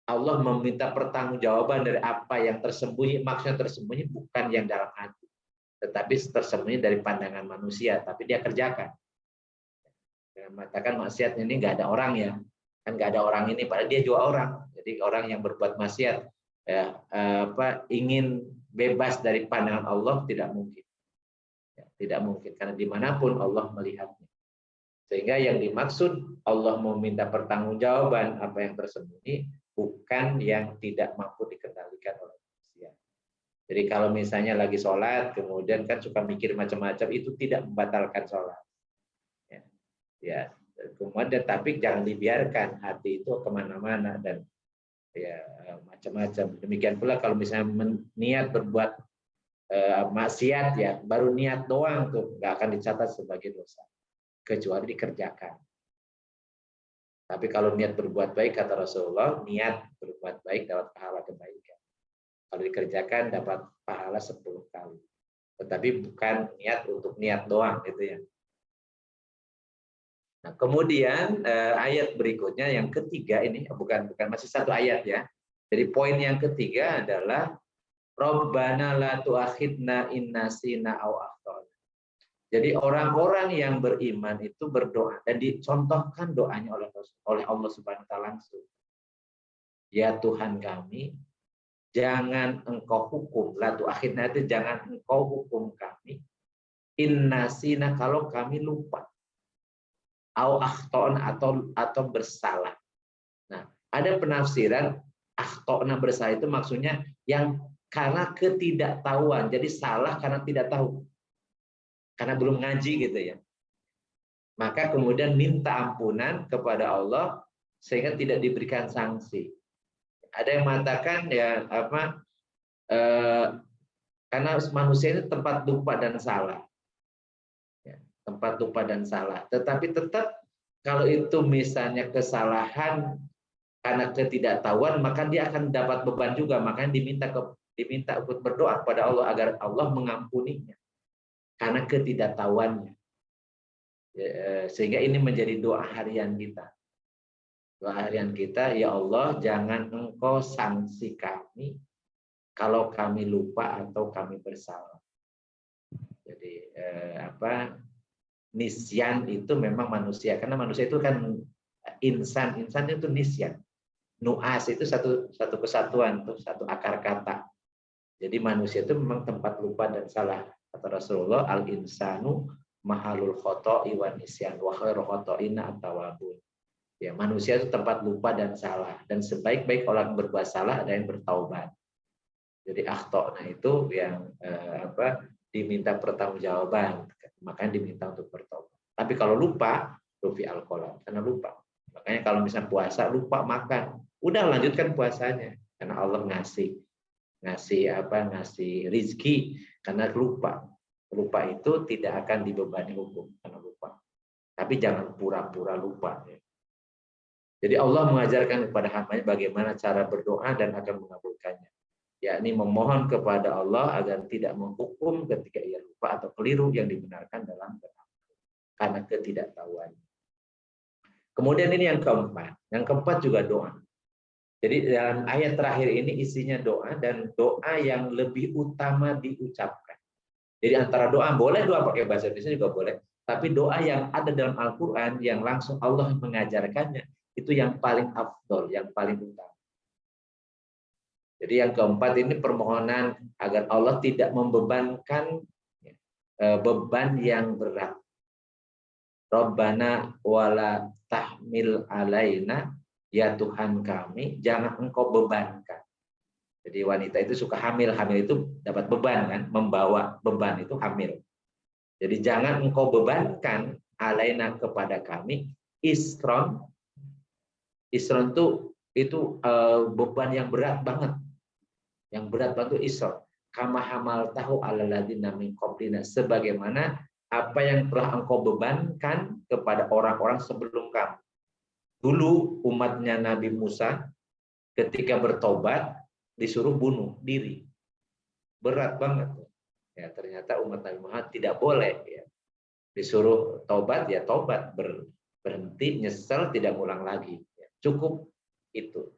Allah meminta pertanggungjawaban dari apa yang tersembunyi. Maksudnya tersembunyi bukan yang dalam hati, tetapi tersembunyi dari pandangan manusia, tapi dia kerjakan. Dengan mengatakan maksiat ini nggak ada orang ya, kan nggak ada orang ini, padahal dia juga orang. Jadi orang yang berbuat maksiat ingin bebas dari pandangan Allah tidak mungkin. Tidak mungkin karena dimanapun Allah melihatnya. Sehingga yang dimaksud Allah meminta pertanggungjawaban apa yang tersembunyi bukan yang tidak mampu dikendalikan oleh manusia. Jadi kalau misalnya lagi sholat kemudian kan suka mikir macam-macam, itu tidak membatalkan sholat. Ya, kemudian tapi jangan dibiarkan hati itu kemana-mana dan ya macam-macam. Demikian pula kalau misalnya niat berbuat maksiat ya, baru niat doang tuh nggak akan dicatat sebagai dosa kecuali dikerjakan. Tapi kalau niat berbuat baik kata Rasulullah, niat berbuat baik dapat pahala kebaikan. Kalau dikerjakan dapat pahala 10 kali. Tetapi bukan niat untuk niat doang gitu ya. Nah, kemudian ayat berikutnya yang ketiga ini bukan masih satu ayat ya. Jadi poin yang ketiga adalah Rabbana la tu'akhidna in nasina aw akhtana. Jadi orang-orang yang beriman itu berdoa dan dicontohkan doanya oleh Allah Subhanahu wa taala langsung. Ya Tuhan kami, jangan Engkau hukum, la tu'akhidna itu jangan Engkau hukum kami in nasina kalau kami lupa. Au akhton atau bersalah. Nah, ada penafsiran akhtona bersalah itu maksudnya yang karena ketidaktahuan. Jadi salah karena tidak tahu. Karena belum ngaji gitu ya. Maka kemudian minta ampunan kepada Allah sehingga tidak diberikan sanksi. Ada yang mengatakan ya Karena manusia ini tempat lupa dan salah. Ya, tempat lupa dan salah. Tetapi tetap kalau itu misalnya kesalahan karena ketidaktahuan, maka dia akan dapat beban juga. Makanya diminta untuk berdoa kepada Allah agar Allah mengampuninya karena ketidaktahuannya. Sehingga ini menjadi doa harian kita. Doa harian kita, ya Allah, jangan Engkau sanksi kami kalau kami lupa atau kami bersalah. Jadi nisyan itu memang manusia, karena manusia itu kan insan itu nisyan. Nu'as itu satu kesatuan, tuh satu akar kata. Jadi manusia itu memang tempat lupa dan salah. Kata Rasulullah, al-insanu mahalul khoto'i wa nisyan wa khairu khoto'ina at-tawabun. Ya, manusia itu tempat lupa dan salah, dan sebaik-baik orang berbuat salah ada yang bertaubat. Jadi akhtona itu yang diminta pertanggungjawaban, makanya diminta untuk bertaubat. Tapi kalau lupa, rufi al-qalam, karena lupa. Makanya kalau misalnya puasa lupa makan, udah lanjutkan puasanya karena Allah ngasih rizki karena lupa. Lupa itu tidak akan dibebani hukum karena lupa. Tapi jangan pura-pura lupa. Jadi Allah mengajarkan kepada hamba-Nya bagaimana cara berdoa dan akan mengabulkannya. Yakni memohon kepada Allah agar tidak menghukum ketika ia lupa atau keliru yang dibenarkan dalam beramal karena ketidaktahuan. Kemudian ini yang keempat. Yang keempat juga doa. Jadi dalam ayat terakhir ini isinya doa, dan doa yang lebih utama diucapkan. Jadi antara doa, boleh doa pakai bahasa Indonesia juga boleh. Tapi doa yang ada dalam Al-Quran yang langsung Allah mengajarkannya, itu yang paling afdol, yang paling utama. Jadi yang keempat ini permohonan agar Allah tidak membebankan beban yang berat. Rabbana wala tahmil alaina, ya Tuhan kami, jangan Engkau bebankan. Jadi wanita itu suka hamil itu dapat beban kan, membawa beban itu hamil. Jadi jangan Engkau bebankan alaina kepada kami isron itu beban yang berat banget. Yang berat banget itu isron. Kama hamal tahu ala ladina min qablina, sebagaimana apa yang telah Engkau bebankan kepada orang-orang sebelum kamu. Dulu umatnya Nabi Musa ketika bertobat disuruh bunuh diri. Berat banget. Ya, ternyata umat Nabi Muhammad tidak boleh ya. Disuruh tobat ya tobat, berhenti, nyesel, tidak ngulang lagi. Cukup itu.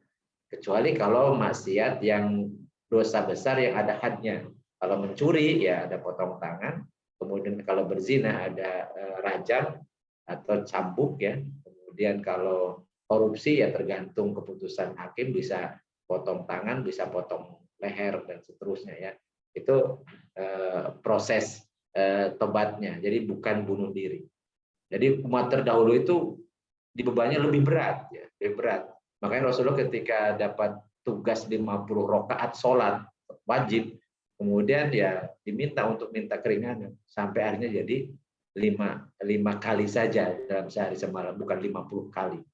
Kecuali kalau maksiat yang dosa besar yang ada hadnya. Kalau mencuri ya ada potong tangan. Kemudian kalau berzina ada rajam atau cambuk ya. Kemudian kalau korupsi ya tergantung keputusan hakim, bisa potong tangan, bisa potong leher dan seterusnya ya. Itu proses tobatnya. Jadi bukan bunuh diri. Jadi umat terdahulu itu dibebani lebih berat ya, lebih berat. Makanya Rasulullah ketika dapat tugas 50 rakaat sholat wajib, kemudian ya diminta untuk minta keringanan sampai akhirnya jadi 5 kali saja dalam sehari semalam, bukan 50 kali.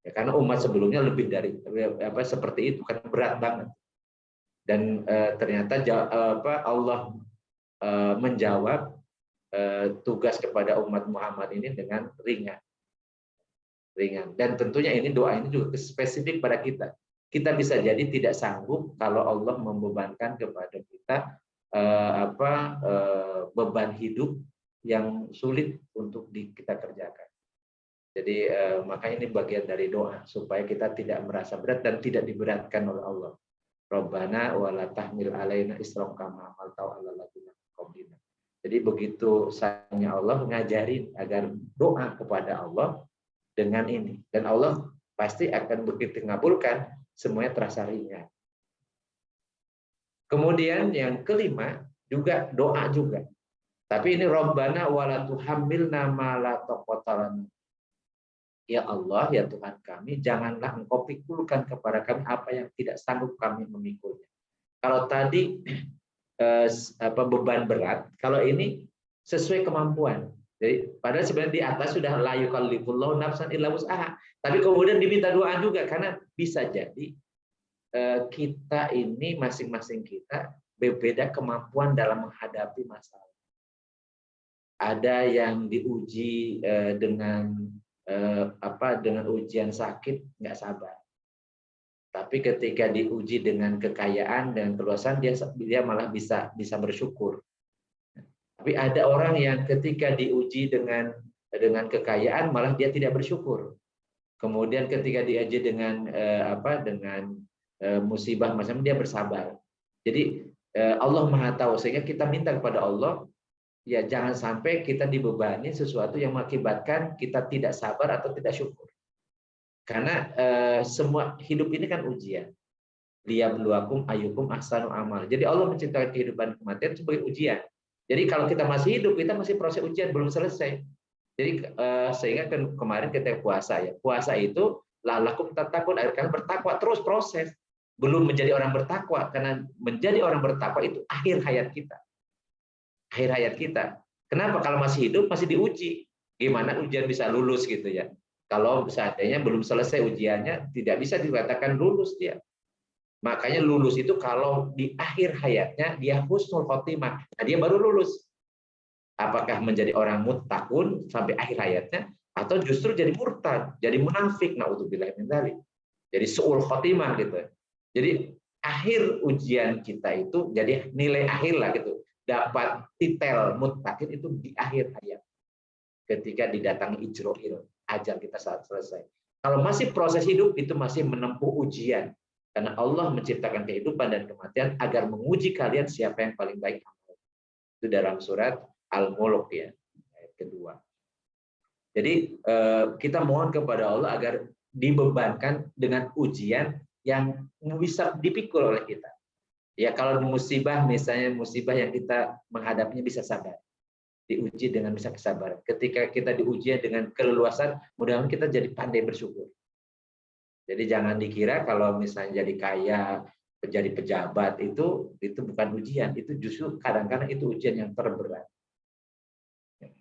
Ya, karena umat sebelumnya lebih dari seperti itu, kan berat banget. Dan ternyata Allah menjawab tugas kepada umat Muhammad ini dengan ringan. Dan tentunya ini doa ini juga spesifik pada kita. Kita bisa jadi tidak sanggup kalau Allah membebankan kepada kita beban hidup yang sulit untuk kita kerjakan. Jadi maka ini bagian dari doa supaya kita tidak merasa berat dan tidak diberatkan oleh Allah. Rabbana wala tahmil alaina isran kama hamaltahu 'alal ladzina min qablina. Jadi begitu sayangnya Allah ngajarin agar doa kepada Allah dengan ini, dan Allah pasti akan begitu mengabulkan, semuanya terasa ringan. Kemudian yang kelima juga doa juga. Tapi ini Rabbana wala tuhammilna ma la taqata lana. Ya Allah, ya Tuhan kami, janganlah Engkau pikulkan kepada kami apa yang tidak sanggup kami memikulnya. Kalau tadi beban berat, kalau ini sesuai kemampuan. Jadi padahal sebenarnya di atas sudah la yukallifullahu nafsan illa wus'aha. Tapi kemudian diminta doa juga karena bisa jadi kita ini masing-masing kita berbeda kemampuan dalam menghadapi masalah. Ada yang diuji dengan ujian sakit, nggak sabar. Tapi ketika diuji dengan kekayaan dan keluasan, dia malah bisa bersyukur. Tapi ada orang yang ketika diuji dengan kekayaan, malah dia tidak bersyukur. Kemudian ketika diuji dengan musibah macam dia bersabar. Jadi Allah Maha Tahu, sehingga kita minta kepada Allah, ya jangan sampai kita dibebani sesuatu yang mengakibatkan kita tidak sabar atau tidak syukur. Karena semua hidup ini kan ujian. Liyabluwakum ayyukum ahsanu amal. Jadi Allah menciptakan kehidupan kematian sebagai ujian. Jadi kalau kita masih hidup, kita masih proses ujian, belum selesai. Jadi sehingga kemarin kita puasa ya. Puasa itu la'allakum tattaqun, kalian bertakwa terus proses. Belum menjadi orang bertakwa, karena menjadi orang bertakwa itu akhir hayat kita. Akhir hayat kita. Kenapa? Kalau masih hidup masih diuji. Gimana ujian bisa lulus gitu ya. Kalau seandainya belum selesai ujiannya, tidak bisa dikatakan lulus dia. Makanya lulus itu kalau di akhir hayatnya dia husnul khotimah, nah dia baru lulus. Apakah menjadi orang muttaqun sampai akhir hayatnya, atau justru jadi murtad, jadi munafik, naudzubillah min dzalik. Jadi suul khotimah gitu. Jadi akhir ujian kita itu jadi nilai akhir lah gitu. Dapat titel muttaqin itu di akhir hayat. Ketika didatangi ijroil, ajal kita saat selesai. Kalau masih proses hidup itu masih menempuh ujian. Karena Allah menciptakan kehidupan dan kematian agar menguji kalian siapa yang paling baik. Itu dalam surat Al-Mulk ya, ayat kedua. Jadi kita mohon kepada Allah agar dibebankan dengan ujian yang bisa dipikul oleh kita. Ya kalau musibah, misalnya musibah yang kita menghadapinya bisa sabar. Diuji dengan bisa kesabaran. Ketika kita diuji dengan keleluasan, mudah-mudahan kita jadi pandai bersyukur. Jadi jangan dikira kalau misalnya jadi kaya, jadi pejabat itu bukan ujian, itu justru kadang-kadang itu ujian yang terberat.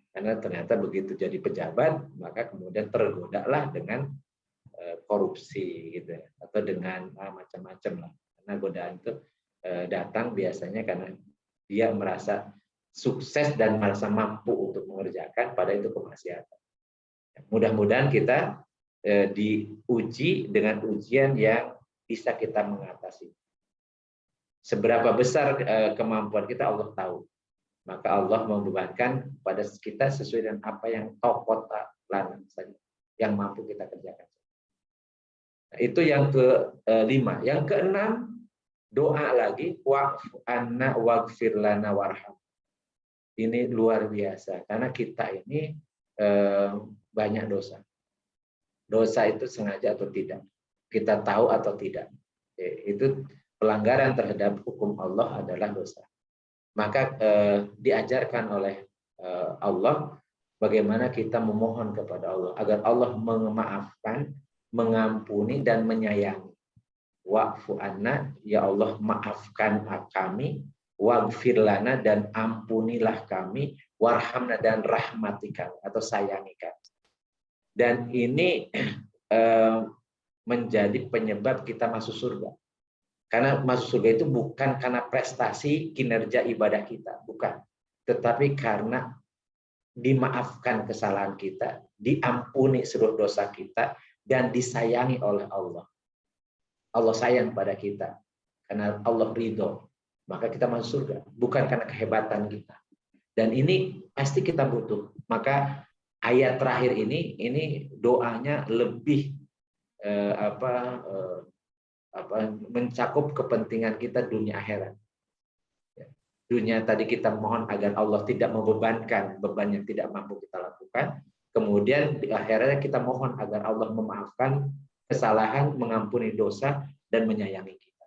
Karena ternyata begitu jadi pejabat, maka kemudian tergodalah dengan korupsi gitu ya, atau dengan macam-macam lah. Karena godaan itu datang biasanya karena dia merasa sukses dan merasa mampu untuk mengerjakan, pada itu kemaksiatan. Mudah-mudahan kita diuji dengan ujian yang bisa kita mengatasi. Seberapa besar kemampuan kita Allah tahu. Maka Allah membebankan pada kita sesuai dengan apa yang tokota lana saja, yang mampu kita kerjakan. Nah, itu yang ke-5. Yang ke-6, doa lagi, wa'fu anna waghfir lana warham. Ini luar biasa karena kita ini banyak dosa. Dosa itu sengaja atau tidak, kita tahu atau tidak, itu pelanggaran terhadap hukum Allah adalah dosa. Maka diajarkan oleh Allah bagaimana kita memohon kepada Allah agar Allah memaafkan, mengampuni dan menyayangi. Wa'fu anna, ya Allah maafkan kami, waghfir lana dan ampunilah kami, warhamna dan rahmati kami atau sayangi kami. Dan ini menjadi penyebab kita masuk surga. Karena masuk surga itu bukan karena prestasi kinerja ibadah kita, bukan. Tetapi karena dimaafkan kesalahan kita, diampuni seluruh dosa kita, dan disayangi oleh Allah. Allah sayang pada kita. Karena Allah ridho, maka kita masuk surga. Bukan karena kehebatan kita. Dan ini pasti kita butuh. Maka ayat terakhir ini doanya lebih mencakup kepentingan kita dunia akhirat. Dunia tadi kita mohon agar Allah tidak membebankan beban yang tidak mampu kita lakukan. Kemudian di akhiratnya kita mohon agar Allah memaafkan kesalahan, mengampuni dosa, dan menyayangi kita.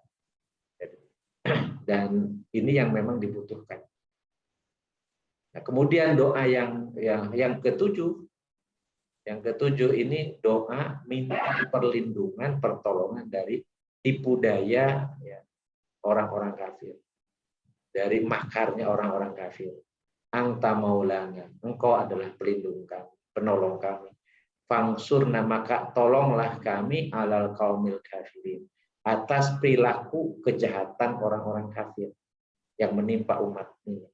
Dan ini yang memang dibutuhkan. Nah, kemudian doa yang ketujuh. Yang ketujuh ini doa minta perlindungan, pertolongan dari tipu daya ya, orang-orang kafir. Dari makarnya orang-orang kafir. Anta maulana, engkau adalah pelindung kami, penolong kami. Fangsurna, maka tolonglah kami alal qaumil kafirin, atas perilaku kejahatan orang-orang kafir. yang menimpa umat ini.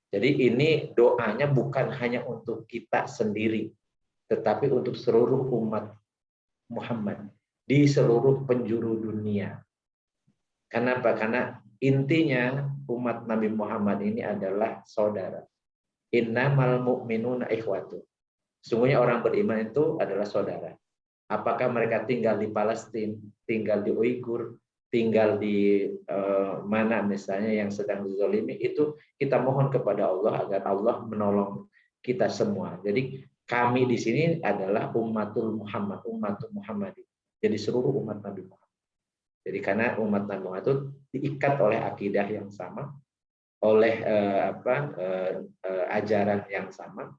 Jadi ini doanya bukan hanya untuk kita sendiri, tetapi untuk seluruh umat Muhammad di seluruh penjuru dunia. Kenapa? Karena intinya umat Nabi Muhammad ini adalah saudara. Innamal mu'minuna ikhwatu. Sungguhnya orang beriman itu adalah saudara. Apakah mereka tinggal di Palestina, tinggal di Uighur, tinggal di mana misalnya yang sedang dizalimi, itu kita mohon kepada Allah agar Allah menolong kita semua. Jadi kami di sini adalah umatul Muhammad. Jadi seluruh umat Nabi Muhammad. Jadi karena umat Nabi Muhammad itu diikat oleh akidah yang sama, oleh ajaran yang sama.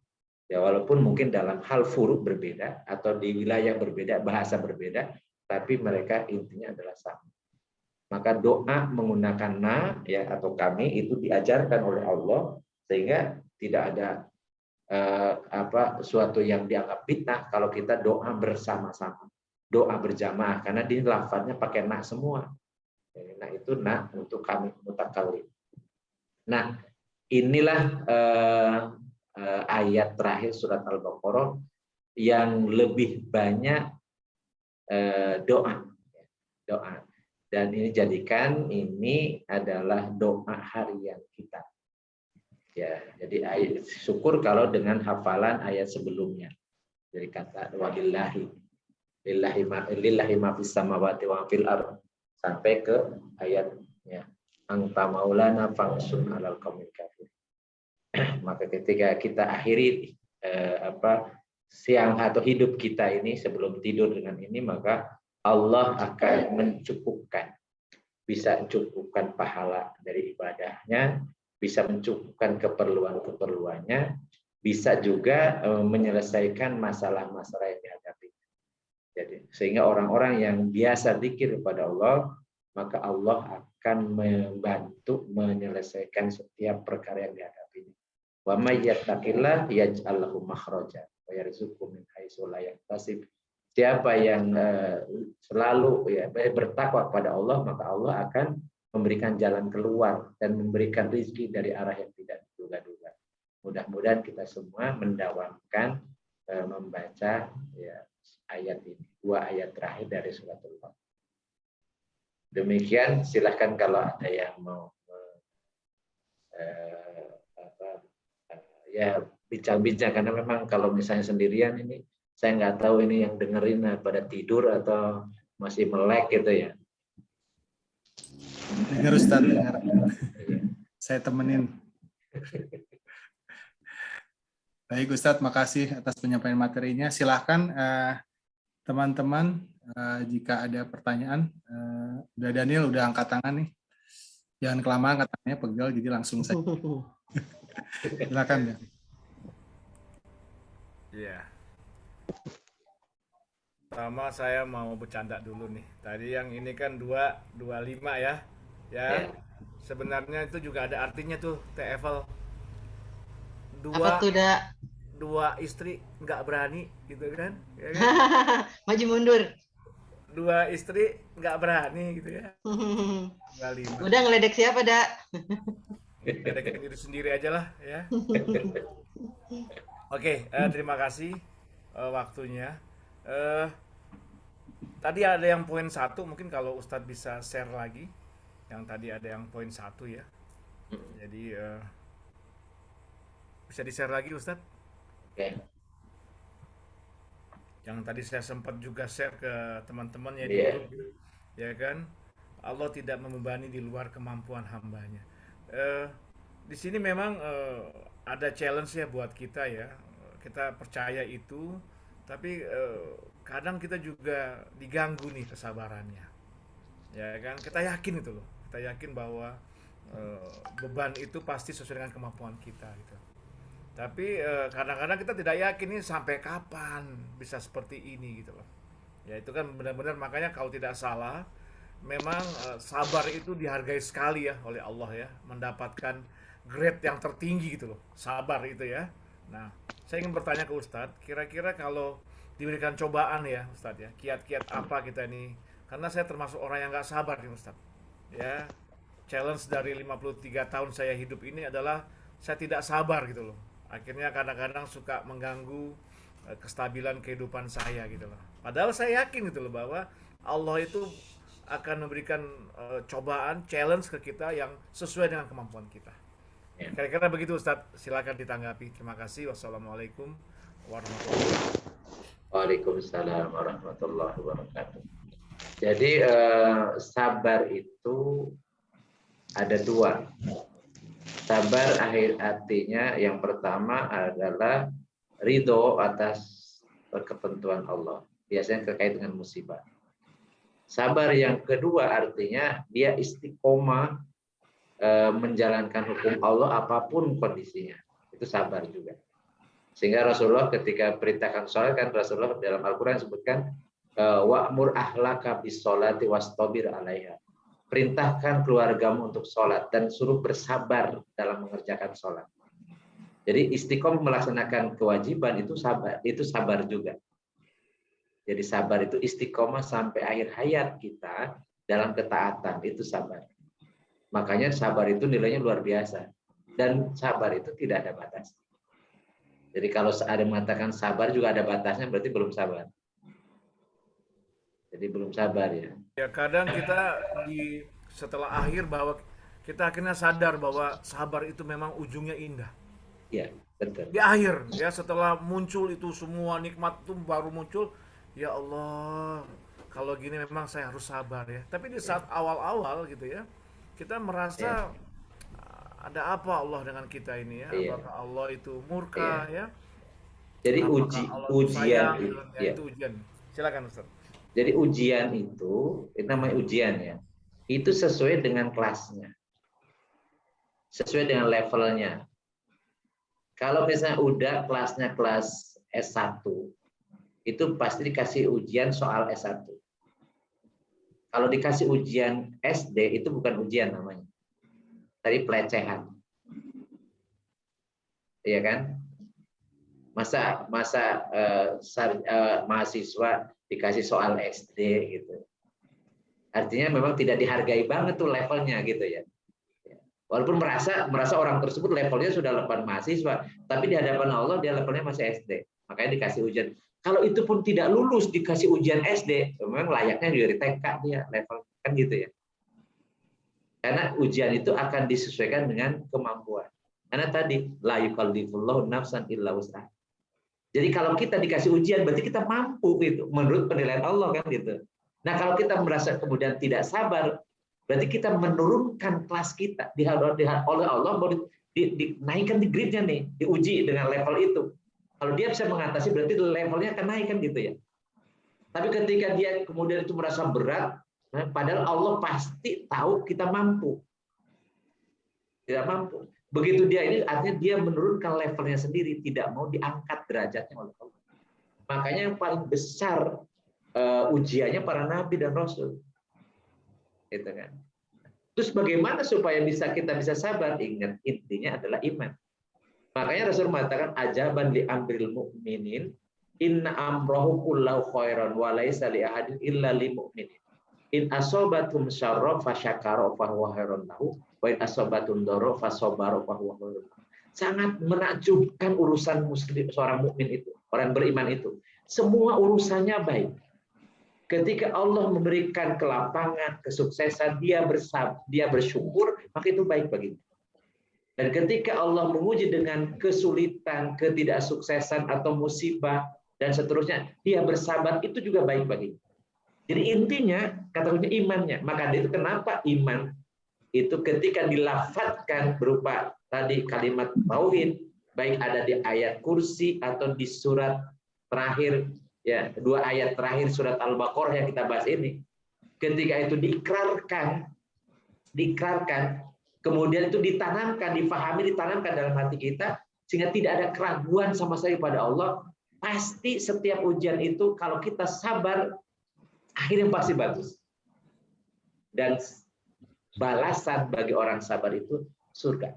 Ya walaupun mungkin dalam hal furuk berbeda atau di wilayah berbeda, bahasa berbeda, tapi mereka intinya adalah sama. Maka doa menggunakan ya atau kami itu diajarkan oleh Allah sehingga tidak ada suatu yang dianggap fitnah kalau kita doa bersama-sama, doa berjamaah karena di lafadznya pakai semua. Nah itu untuk kami mutakallim. Nah inilah ayat terakhir surat Al-Baqarah yang lebih banyak doa. Dan ini jadikan ini adalah doa harian kita. Ya, jadi syukur kalau dengan hafalan ayat sebelumnya. Jadi kata walillahi lillahi ma fis samawati wa fil ardh sampai ke ayatnya anta maulana fangsun alal qaumil kafir. Maka ketika kita akhiri siang atau hidup kita ini sebelum tidur dengan ini, maka Allah akan mencukupkan, bisa mencukupkan pahala dari ibadahnya, bisa mencukupkan keperluan-keperluannya, bisa juga menyelesaikan masalah-masalah yang dihadapi. Jadi sehingga orang-orang yang biasa dzikir kepada Allah, maka Allah akan membantu menyelesaikan setiap perkara yang dihadapinya. Wa may yattaqillah yaj'al lahu makhraja wa yarzuqhu min haitsu la yahtasib. Siapa yang selalu bertakwa kepada Allah, maka Allah akan memberikan jalan keluar dan memberikan rezeki dari arah yang tidak diduga-duga. Mudah-mudahan kita semua mendawamkan membaca ayat ini, 2 ayat terakhir dari surat Al-Baqarah. Demikian, silahkan kalau ada yang mau bincang-bincang, karena memang kalau misalnya sendirian ini saya nggak tahu ini yang dengerin pada tidur atau masih melek gitu ya. Dengar Ustaz, dengar. Saya temenin. Baik Ustadz, makasih atas penyampaian materinya. Silahkan teman-teman jika ada pertanyaan. Udah Daniel udah angkat tangan nih. Jangan kelamaan angkat tangannya, pegel, jadi langsung saja. Silakan ya. Iya. Pertama saya mau bercanda dulu nih. Tadi yang ini kan 225 ya. Ya. Sebenarnya itu juga ada artinya tuh, TFL. Apa tuh, Da? 2 istri nggak berani gitu kan? Ya kan? Maju mundur. 2 istri nggak berani gitu ya. 25. Udah ngeledek siapa, Da? Ngeledek diri sendiri aja lah ya. Oke, terima kasih waktunya. Tadi ada yang poin 1, mungkin kalau Ustadz bisa share lagi. Yang tadi ada yang poin 1 ya. Jadi bisa di-share lagi Ustadz? Oke. Yang tadi saya sempat juga share ke teman-teman ya di grup, ya kan? Allah tidak membebani di luar kemampuan hambanya. Di sini memang ada challenge ya buat kita ya. Kita percaya itu, tapi kadang kita juga diganggu nih kesabarannya. Ya kan? Kita yakin itu loh. Kita yakin bahwa beban itu pasti sesuai dengan kemampuan kita gitu. Tapi kadang-kadang kita tidak yakin ini sampai kapan bisa seperti ini gitu loh. Ya itu kan benar-benar, makanya kalau tidak salah memang sabar itu dihargai sekali ya oleh Allah ya, mendapatkan grade yang tertinggi gitu loh, sabar itu ya. Nah, saya ingin bertanya ke Ustadz, kira-kira kalau diberikan cobaan ya Ustadz ya, kiat-kiat apa kita ini, karena saya termasuk orang yang nggak sabar nih Ustadz ya. challenge dari 53 tahun saya hidup ini adalah saya tidak sabar gitu loh. Akhirnya kadang-kadang suka mengganggu kestabilan kehidupan saya gitu loh. Padahal saya yakin gitu loh bahwa Allah itu akan memberikan cobaan, challenge ke kita yang sesuai dengan kemampuan kita. Ya. Kira-kira begitu Ustadz, silakan ditanggapi. Terima kasih. Wassalamualaikum warahmatullahi wabarakatuh. Waalaikumsalam warahmatullahi wabarakatuh. Jadi sabar itu ada dua. Sabar artinya yang pertama adalah ridho atas ketentuan Allah. Biasanya terkait dengan musibah. Sabar yang kedua artinya dia istiqomah menjalankan hukum Allah apapun kondisinya. Itu sabar juga. Sehingga Rasulullah ketika perintahkan sholat kan Rasulullah dalam Al-Quran sebutkan wa'mur ahlaka bis sholati wastabir 'alaiha. Perintahkan keluargamu untuk sholat dan suruh bersabar dalam mengerjakan sholat. Jadi istiqomah melaksanakan kewajiban itu sabar juga. Jadi sabar itu istiqomah sampai akhir hayat kita dalam ketaatan, itu sabar. Makanya sabar itu nilainya luar biasa. Dan sabar itu tidak ada batas. Jadi kalau ada mengatakan sabar juga ada batasnya, berarti belum sabar. Jadi belum sabar ya. Ya kadang kita setelah akhir bahwa kita akhirnya sadar bahwa sabar itu memang ujungnya indah. Ya, betul. Di akhir ya setelah muncul itu semua nikmat itu baru muncul, ya Allah, kalau gini memang saya harus sabar ya. Tapi di saat awal-awal gitu ya, kita merasa ada apa Allah dengan kita ini ya? Apakah Allah itu murka ya? Jadi ujian itu ujian. Silakan Ustaz. Jadi ujian itu namanya ujian ya. Itu sesuai dengan kelasnya. Sesuai dengan levelnya. Kalau misalnya udah kelasnya kelas S1, itu pasti dikasih ujian soal S1. Kalau dikasih ujian SD, itu bukan ujian namanya. Tadi pelecehan. Iya kan? Masa mahasiswa dikasih soal SD gitu. Artinya memang tidak dihargai banget tuh levelnya gitu ya. Walaupun merasa orang tersebut levelnya sudah level mahasiswa, tapi di hadapan Allah dia levelnya masih SD. Makanya dikasih ujian. Kalau itu pun tidak lulus dikasih ujian SD, memang layaknya dari TK dia level kan gitu ya. Karena ujian itu akan disesuaikan dengan kemampuan. Karena tadi la yukallifullahu nafsan illa wus'aha. Jadi kalau kita dikasih ujian berarti kita mampu gitu menurut penilaian Allah kan gitu. Nah, kalau kita merasa kemudian tidak sabar, berarti kita menurunkan kelas kita oleh Allah baru dinaikkan di grade-nya nih, diuji dengan level itu. Kalau dia bisa mengatasi berarti levelnya akan naik kan gitu ya. Tapi ketika dia kemudian itu merasa berat, padahal Allah pasti tahu kita mampu. Tidak mampu. Begitu dia ini artinya dia menurunkan levelnya sendiri, tidak mau diangkat derajatnya oleh Allah. Makanya yang paling besar ujiannya para nabi dan rasul. Gitu kan. Terus bagaimana supaya kita bisa sabar? Ingat, intinya adalah iman. Makanya Rasul mengatakan ajaban li amril mu'minin inna amrahu kullahu khairan wa laisa li ahadin illa lil mu'minin. In asobatum syarra fasyakara fa huwa khairun lahu wa in asobatum darra fasabara fa huwa khairun lahu. Sangat menakjubkan urusan muslim seorang mukmin itu, orang beriman itu. Semua urusannya baik. Ketika Allah memberikan kelapangan, kesuksesan, dia bersyukur, maka itu baik baginya. Dan ketika Allah menguji dengan kesulitan, ketidaksuksesan atau musibah dan seterusnya, dia bersabar, itu juga baik baginya. Jadi intinya kata kuncinya imannya. Maka itu kenapa iman itu ketika dilafadzkan berupa tadi kalimat tauhid, baik ada di ayat kursi atau di surat terakhir ya, 2 ayat terakhir surat Al-Baqarah yang kita bahas ini. Ketika itu diikrarkan, kemudian itu ditanamkan, difahami, ditanamkan dalam hati kita sehingga tidak ada keraguan sama sekali pada Allah, pasti setiap ujian itu kalau kita sabar akhirnya pasti bagus. Dan balasan bagi orang sabar itu surga.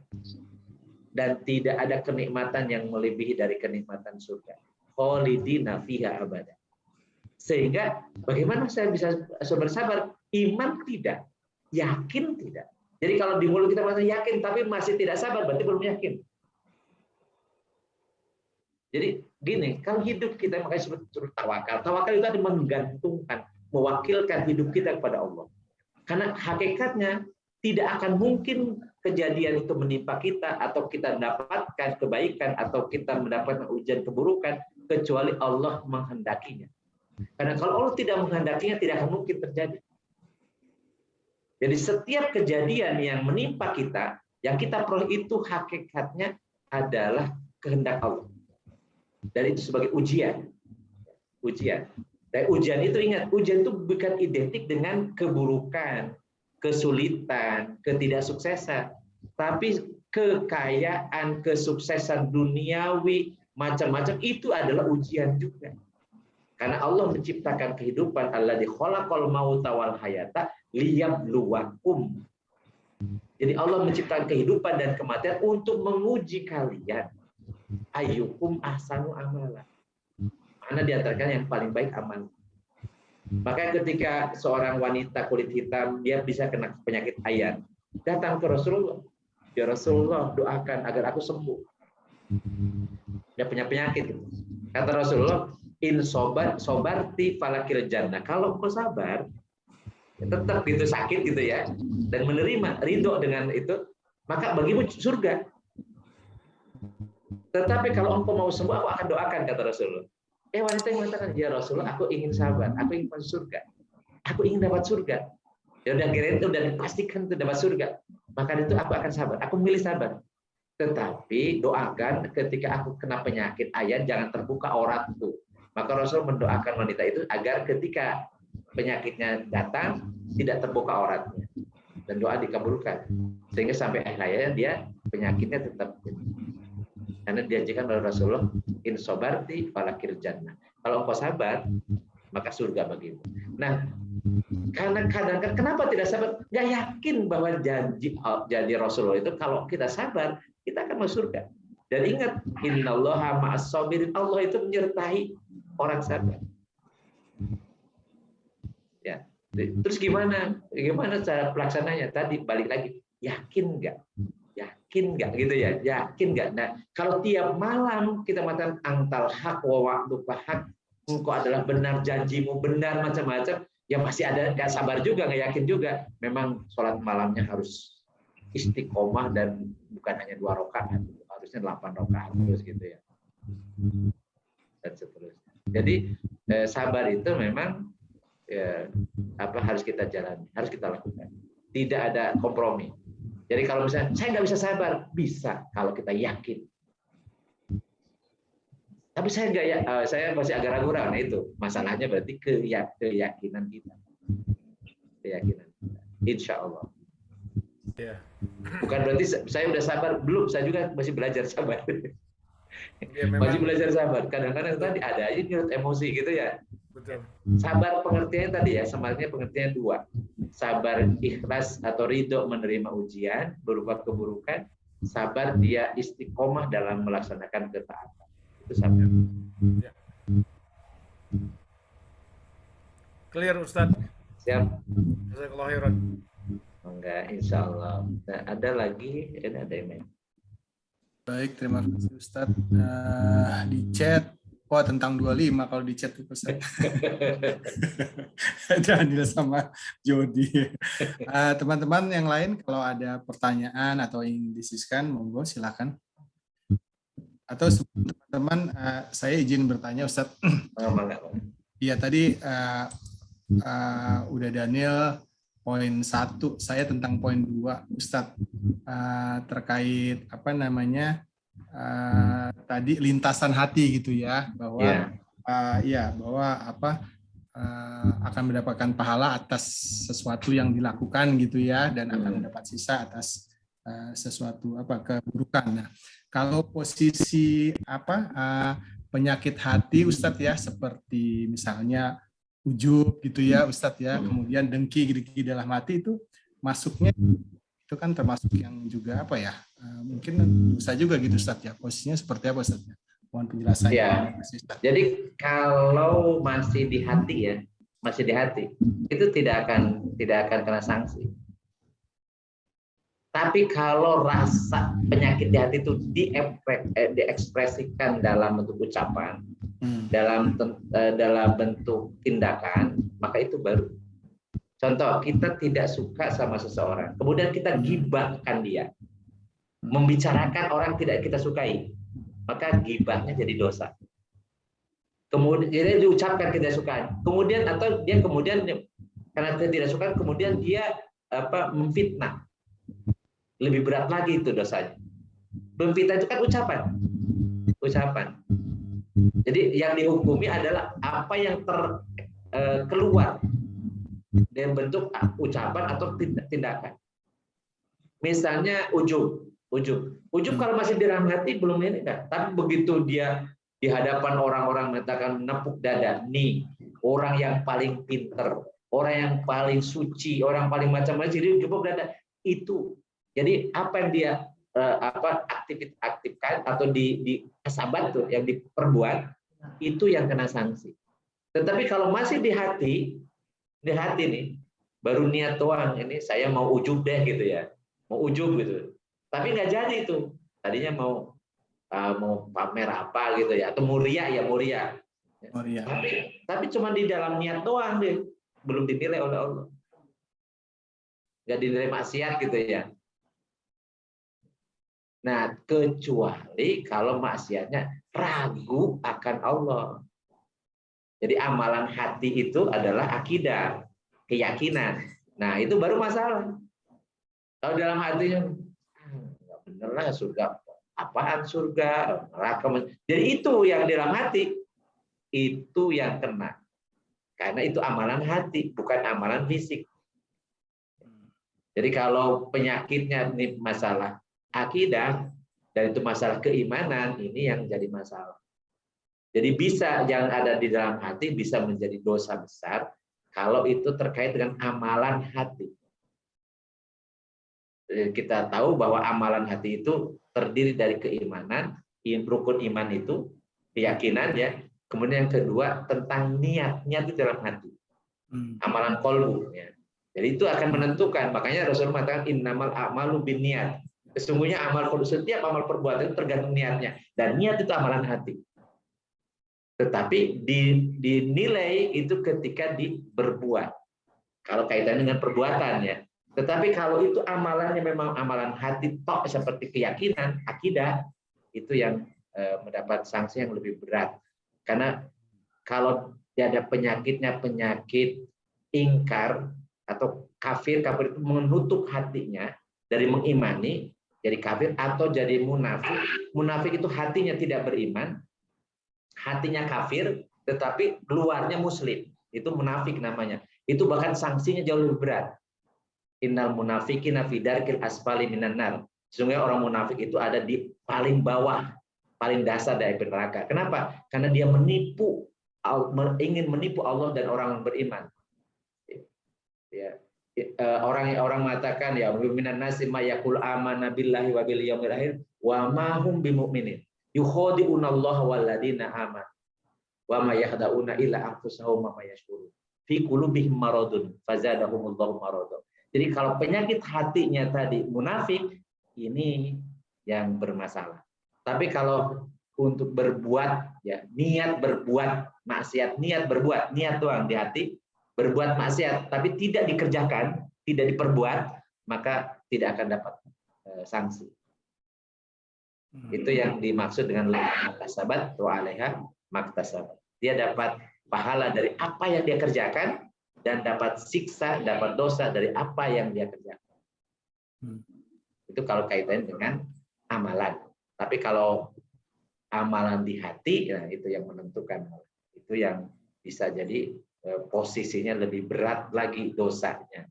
Dan tidak ada kenikmatan yang melebihi dari kenikmatan surga. Khalidina fiha abada. Sehingga bagaimana saya bisa bersabar? Iman tidak, yakin tidak. Jadi kalau di mulut kita merasa yakin tapi masih tidak sabar, berarti belum yakin. Jadi gini, kalau hidup kita makanya disebut tawakal. Tawakal itu ada menggantungkan, mewakilkan hidup kita kepada Allah. Karena hakikatnya tidak akan mungkin kejadian itu menimpa kita atau kita mendapatkan kebaikan atau kita mendapatkan ujian keburukan kecuali Allah menghendakinya. Karena kalau Allah tidak menghendakinya tidak akan mungkin terjadi. Jadi setiap kejadian yang menimpa kita, yang kita peroleh itu hakikatnya adalah kehendak Allah. Dan itu sebagai ujian. Ujian. Dan ujian itu ingat, ujian itu bukan identik dengan keburukan, kesulitan, ketidaksuksesan. Tapi kekayaan, kesuksesan duniawi, macam-macam itu adalah ujian juga. Karena Allah menciptakan kehidupan, alladzi khalaqal mauta wal hayata liyabluwakum. Jadi Allah menciptakan kehidupan dan kematian untuk menguji kalian. Ayyukum ahsanu amala. Mana di antara kalian yang paling baik amal. Maka ketika seorang wanita kulit hitam dia bisa kena penyakit ayan, datang ke Rasulullah. Ya Rasulullah, doakan agar aku sembuh. Dia punya penyakit. Kata Rasulullah, in sobarti falakil jannah. Kalau kau sabar, ya tetap gitu sakit gitu ya, dan menerima ridho dengan itu, maka bagimu surga. Tetapi kalau engkau mau sembuh, aku akan doakan, kata Rasulullah. Wanita yang mengatakan, ya Rasulullah, aku ingin sabar, aku ingin masuk surga, aku ingin dapat surga. Ya udah kira itu udah dipastikan itu dapat surga. Maka itu aku akan sabar, aku milih sabar. Tetapi doakan ketika aku kena penyakit ayan jangan terbuka auratku. Maka Rasul mendoakan wanita itu agar ketika penyakitnya datang tidak terbuka auratnya dan doa dikabulkan sehingga sampai akhir hayatnya dia penyakitnya tetap. Karena dijanjikan oleh Rasulullah, in sobarti falakil jannah. Kalau engkau sabar, maka surga bagimu. Nah, karena kadang-kadang kenapa tidak sabar? Nggak yakin bahwa janji Rasulullah itu kalau kita sabar, kita akan masuk surga. Dan ingat, innallaha ma'as sabirin. Allah itu menyertai orang sabar. Ya. Terus gimana? Gimana cara pelaksananya? Tadi balik lagi, yakin nggak? Yakin nggak gitu ya? Yakin nggak? Nah, kalau tiap malam kita mengatakan angtal hak wa wa'duka hak, engkau adalah benar, janjimu benar, macam-macam, ya masih ada nggak sabar juga, nggak yakin juga. Memang sholat malamnya harus istiqomah dan bukan hanya 2 rakaat, harusnya 8 rakaat terus gitu ya. Dan seterusnya. Jadi sabar itu memang ya, harus kita jalani, harus kita lakukan. Tidak ada kompromi. Jadi kalau misalnya saya nggak bisa sabar, bisa kalau kita yakin. Tapi saya nggak ya, saya masih agak ragu-ragu. Nah itu masalahnya berarti keyakinan kita, keyakinan kita. Insya Allah. Ya. Bukan berarti saya udah sabar, belum. Saya juga masih belajar sabar. Ya, memang. Masih belajar sabar. Kadang-kadang tadi ada aja nyurut emosi gitu ya. Betul. Sabar pengertiannya tadi ya, sebenarnya pengertian 2. Sabar ikhlas atau ridho menerima ujian berupa keburukan, sabar dia istiqomah dalam melaksanakan ketaatan. Itu sabar. Ya. Clear Ustadz. Siap. Jazakallahu khairan. Enggak, insya Allah. Nah, ada lagi, ini ada email. Baik, terima kasih Ustadz. Di chat, wah tentang 25 kalau di chat itu Ustadz. Daniel sama Jody. Teman-teman yang lain kalau ada pertanyaan atau ingin disiskan, monggo silakan. Atau teman-teman, saya izin bertanya Ustadz. Iya tadi udah Daniel poin 1, saya tentang poin 2 Ustadz, terkait apa namanya tadi lintasan hati gitu ya, bahwa bahwa apa akan mendapatkan pahala atas sesuatu yang dilakukan gitu ya, dan akan mendapat sisa atas sesuatu keburukan. Nah, kalau posisi penyakit hati Ustadz ya, seperti misalnya ujub gitu ya Ustadz ya, kemudian dengki di dalam hati, itu masuknya itu kan termasuk yang juga mungkin bisa juga gitu Ustadz ya, posisinya seperti apa Ustadz ya? Mohon penjelasannya. Ya. Jadi kalau masih di hati ya, masih di hati, itu tidak akan kena sanksi. Tapi kalau rasa penyakit di hati itu diekspresikan dalam bentuk ucapan, dalam bentuk tindakan, maka itu baru. Contoh, kita tidak suka sama seseorang, kemudian kita gibahkan dia, membicarakan orang tidak kita sukai, maka gibahnya jadi dosa. Kemudian dia diucapkan ketidaksukaan, kemudian atau dia kemudian karena ketidaksukaan kemudian dia memfitnah, lebih berat lagi itu dosanya. Memfitnah itu kan ucapan. Jadi yang dihukumi adalah apa yang keluar dalam bentuk ucapan atau tindakan. Misalnya ujub kalau masih di dalam hati belum ini enggak. Tapi begitu dia di hadapan orang-orang mengatakan menepuk dada, nih orang yang paling pinter, orang yang paling suci, orang paling macam-macam, jadi nepuk dada itu. Jadi apa yang dia aktifkan atau di kasabat tuh yang diperbuat itu yang kena sanksi. Tetapi kalau masih di hati nih baru niat doang, ini saya mau ujub deh gitu ya, mau ujub gitu. Tapi nggak jadi itu. Tadinya mau pamer apa gitu ya, atau muria. Tapi cuma di dalam niat doang deh, belum dinilai oleh Allah. Nggak dinilai maksiat gitu ya. Nah, kecuali kalau maksiatnya ragu akan Allah. Jadi amalan hati itu adalah akidah, keyakinan. Nah, itu baru masalah. Kalau dalam hatinya nggak bener lah surga, apaan surga, neraka. Jadi itu yang dalam hati, itu yang kena. Karena itu amalan hati, bukan amalan fisik. Jadi kalau penyakitnya ini masalah akidah dan itu masalah keimanan, ini yang jadi masalah. Jadi bisa yang ada di dalam hati bisa menjadi dosa besar kalau itu terkait dengan amalan hati. Kita tahu bahwa amalan hati itu terdiri dari keimanan, rukun iman itu, keyakinan ya. Kemudian yang kedua tentang niat itu dalam hati. Amalan qalbu ya. Jadi itu akan menentukan. Makanya Rasul mengatakan innamal a'malu binniyat. Sesungguhnya setiap amal perbuatan itu tergantung niatnya, dan niat itu amalan hati. Tetapi dinilai itu ketika berbuat. Kalau kaitannya dengan perbuatan ya. Tetapi kalau itu amalannya memang amalan hati tok seperti keyakinan, akidah, itu yang mendapat sanksi yang lebih berat. Karena kalau ada penyakitnya penyakit ingkar atau kafir itu menutup hatinya dari mengimani, jadi kafir atau jadi munafik. Munafik itu hatinya tidak beriman, hatinya kafir, tetapi luarnya muslim. Itu munafik namanya. Itu bahkan sanksinya jauh lebih berat. Innal munafiqina fi darkil asfali minan nar. Sesungguhnya orang munafik itu ada di paling bawah, paling dasar dari neraka. Kenapa? Karena dia ingin menipu Allah dan orang beriman. Ya. Orang mengatakan ya minan nasi may yaqul amanna billahi wa bil yaumil akhir wa ma hum bimumin yukhadi'una Allah wal ladina amanu wa ma yahda'una illa anfusahum ma yashkurun fi qulubihim maradun fazadahumullahu maradun. Jadi kalau penyakit hatinya tadi munafik, ini yang bermasalah. Tapi kalau untuk berbuat ya niat berbuat maksiat, niat doang di hati, berbuat maksiat tapi tidak dikerjakan, tidak diperbuat, maka tidak akan dapat sanksi. Itu yang dimaksud dengan maktasabat wa alaiha maktasabat. Dia dapat pahala dari apa yang dia kerjakan dan dapat siksa, dapat dosa dari apa yang dia kerjakan. Itu kalau kaitannya dengan amalan. Tapi kalau amalan di hati, ya itu yang menentukan. Itu yang bisa jadi posisinya lebih berat lagi dosanya.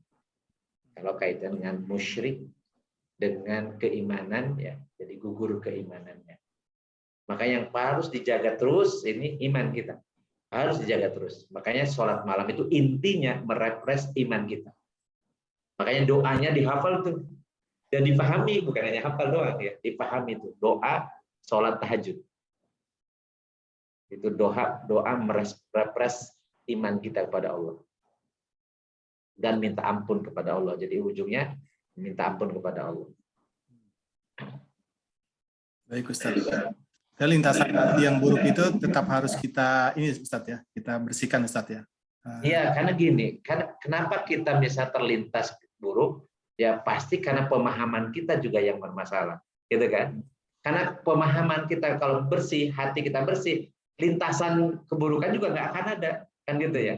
Kalau kaitan dengan musyrik, dengan keimanan, ya jadi gugur keimanannya. Maka yang harus dijaga terus ini iman kita. Harus dijaga terus. Makanya sholat malam itu intinya merefresh iman kita. Makanya doanya dihafal tuh. Dan dipahami, bukan hanya hafal doang ya. Dipahami itu. Doa sholat tahajud. Itu doa merefresh iman kita kepada Allah. Dan minta ampun kepada Allah. Jadi ujungnya minta ampun kepada Allah. Baik Ustaz. Dan lintasan hati yang buruk itu tetap harus kita ini Ustaz ya, kita bersihkan Ustaz ya. Iya, karena gini, kenapa kita bisa terlintas buruk? Ya pasti karena pemahaman kita juga yang bermasalah, gitu kan? Karena pemahaman kita kalau bersih, hati kita bersih, lintasan keburukan juga nggak akan ada, kan gitu ya?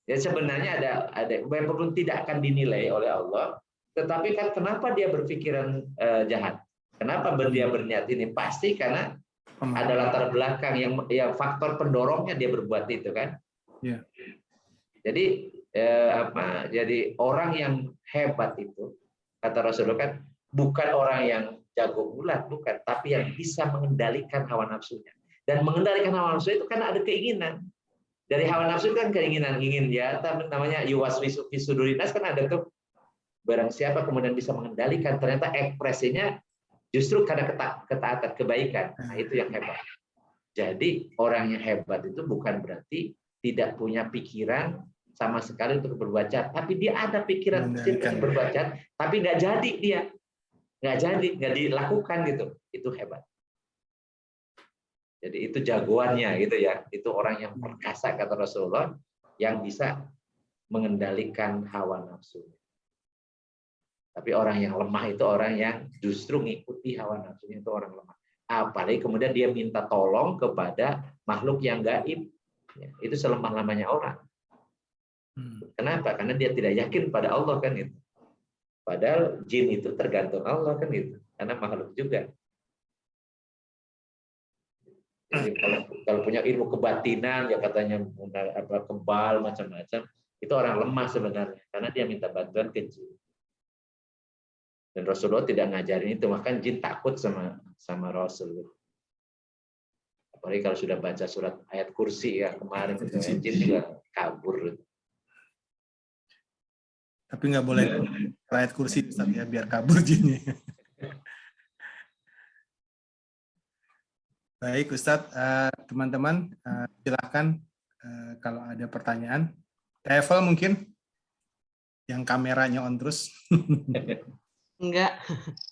Ya sebenarnya ada walaupun tidak akan dinilai oleh Allah, tetapi kan kenapa dia berpikiran jahat? Kenapa dia berniat ini? Pasti karena ada latar belakang yang faktor pendorongnya dia berbuat itu kan. Ya. Jadi jadi orang yang hebat itu kata Rasulullah kan bukan orang yang jago gulat, bukan, tapi yang bisa mengendalikan hawa nafsunya. Dan mengendalikan hawa nafsu itu kan ada keinginan. Dari hawa nafsu kan keinginan ingin ya, namanya yuwaswisu fi sudurinas kan ada tuh. Barang siapa kemudian bisa mengendalikan, ternyata ekspresinya justru karena ketaatan kebaikan. Nah, itu yang hebat. Jadi orang yang hebat itu bukan berarti tidak punya pikiran sama sekali untuk berbuat jahat, tapi dia ada pikiran untuk berbuat jahat, tapi nggak jadi dia, nggak dilakukan gitu. Itu hebat. Jadi itu jagoannya gitu ya. Itu orang yang perkasa kata Rasulullah yang bisa mengendalikan hawa nafsu. Tapi orang yang lemah itu orang yang justru mengikuti hawa nafsunya, itu orang lemah. Apalagi kemudian dia minta tolong kepada makhluk yang gaib. Ya, itu selemah-lemahnya orang. Kenapa? Karena dia tidak yakin pada Allah kan itu. Padahal jin itu tergantung Allah kan itu. Karena makhluk juga. Jadi kalau punya ilmu kebatinan ya katanya kebal macam-macam, itu orang lemah sebenarnya karena dia minta bantuan ke jin. Dan Rasulullah tidak ngajarin itu, bahkan jin takut sama Rasul. Apalagi kalau sudah baca surat ayat kursi ya kemarin itu jin juga kabur. Tapi nggak boleh ayat kursi Ustaz ya biar kabur jinnya. Baik Ustadz, teman-teman silakan kalau ada pertanyaan. Tevel mungkin yang kameranya on terus. Enggak.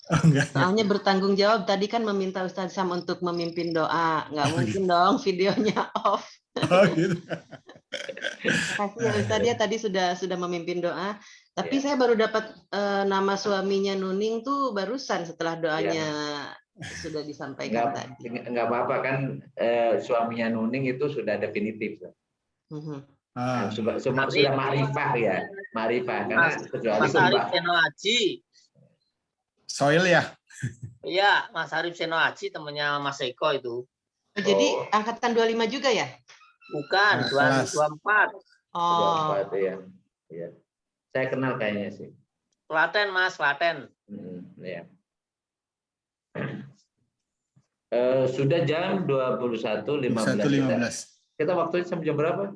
Oh, enggak. Soalnya bertanggung jawab tadi kan meminta Ustadz Sam untuk memimpin doa. Enggak mungkin dong videonya off. Oh gitu. Makasih ya Ustadz ya tadi sudah memimpin doa. Tapi saya baru dapat nama suaminya Nuning tuh barusan setelah doanya sudah disampaikan tadi. Enggak apa-apa kan suaminya Nuning itu sudah definitif. Sudah ma'rifah ya, ma'rifah karena kecuali Mas Arif Seno Haji. Soil ya? Iya, Mas Arif Seno Haji temannya Mas Eko itu. Jadi angkatan 25 juga ya? Bukan, 24. Oh. 24 ya. Iya. Saya kenal kayaknya sih. Klaten Mas, Klaten. Ya. Sudah jam 21.15. Kita waktunya sampai jam berapa?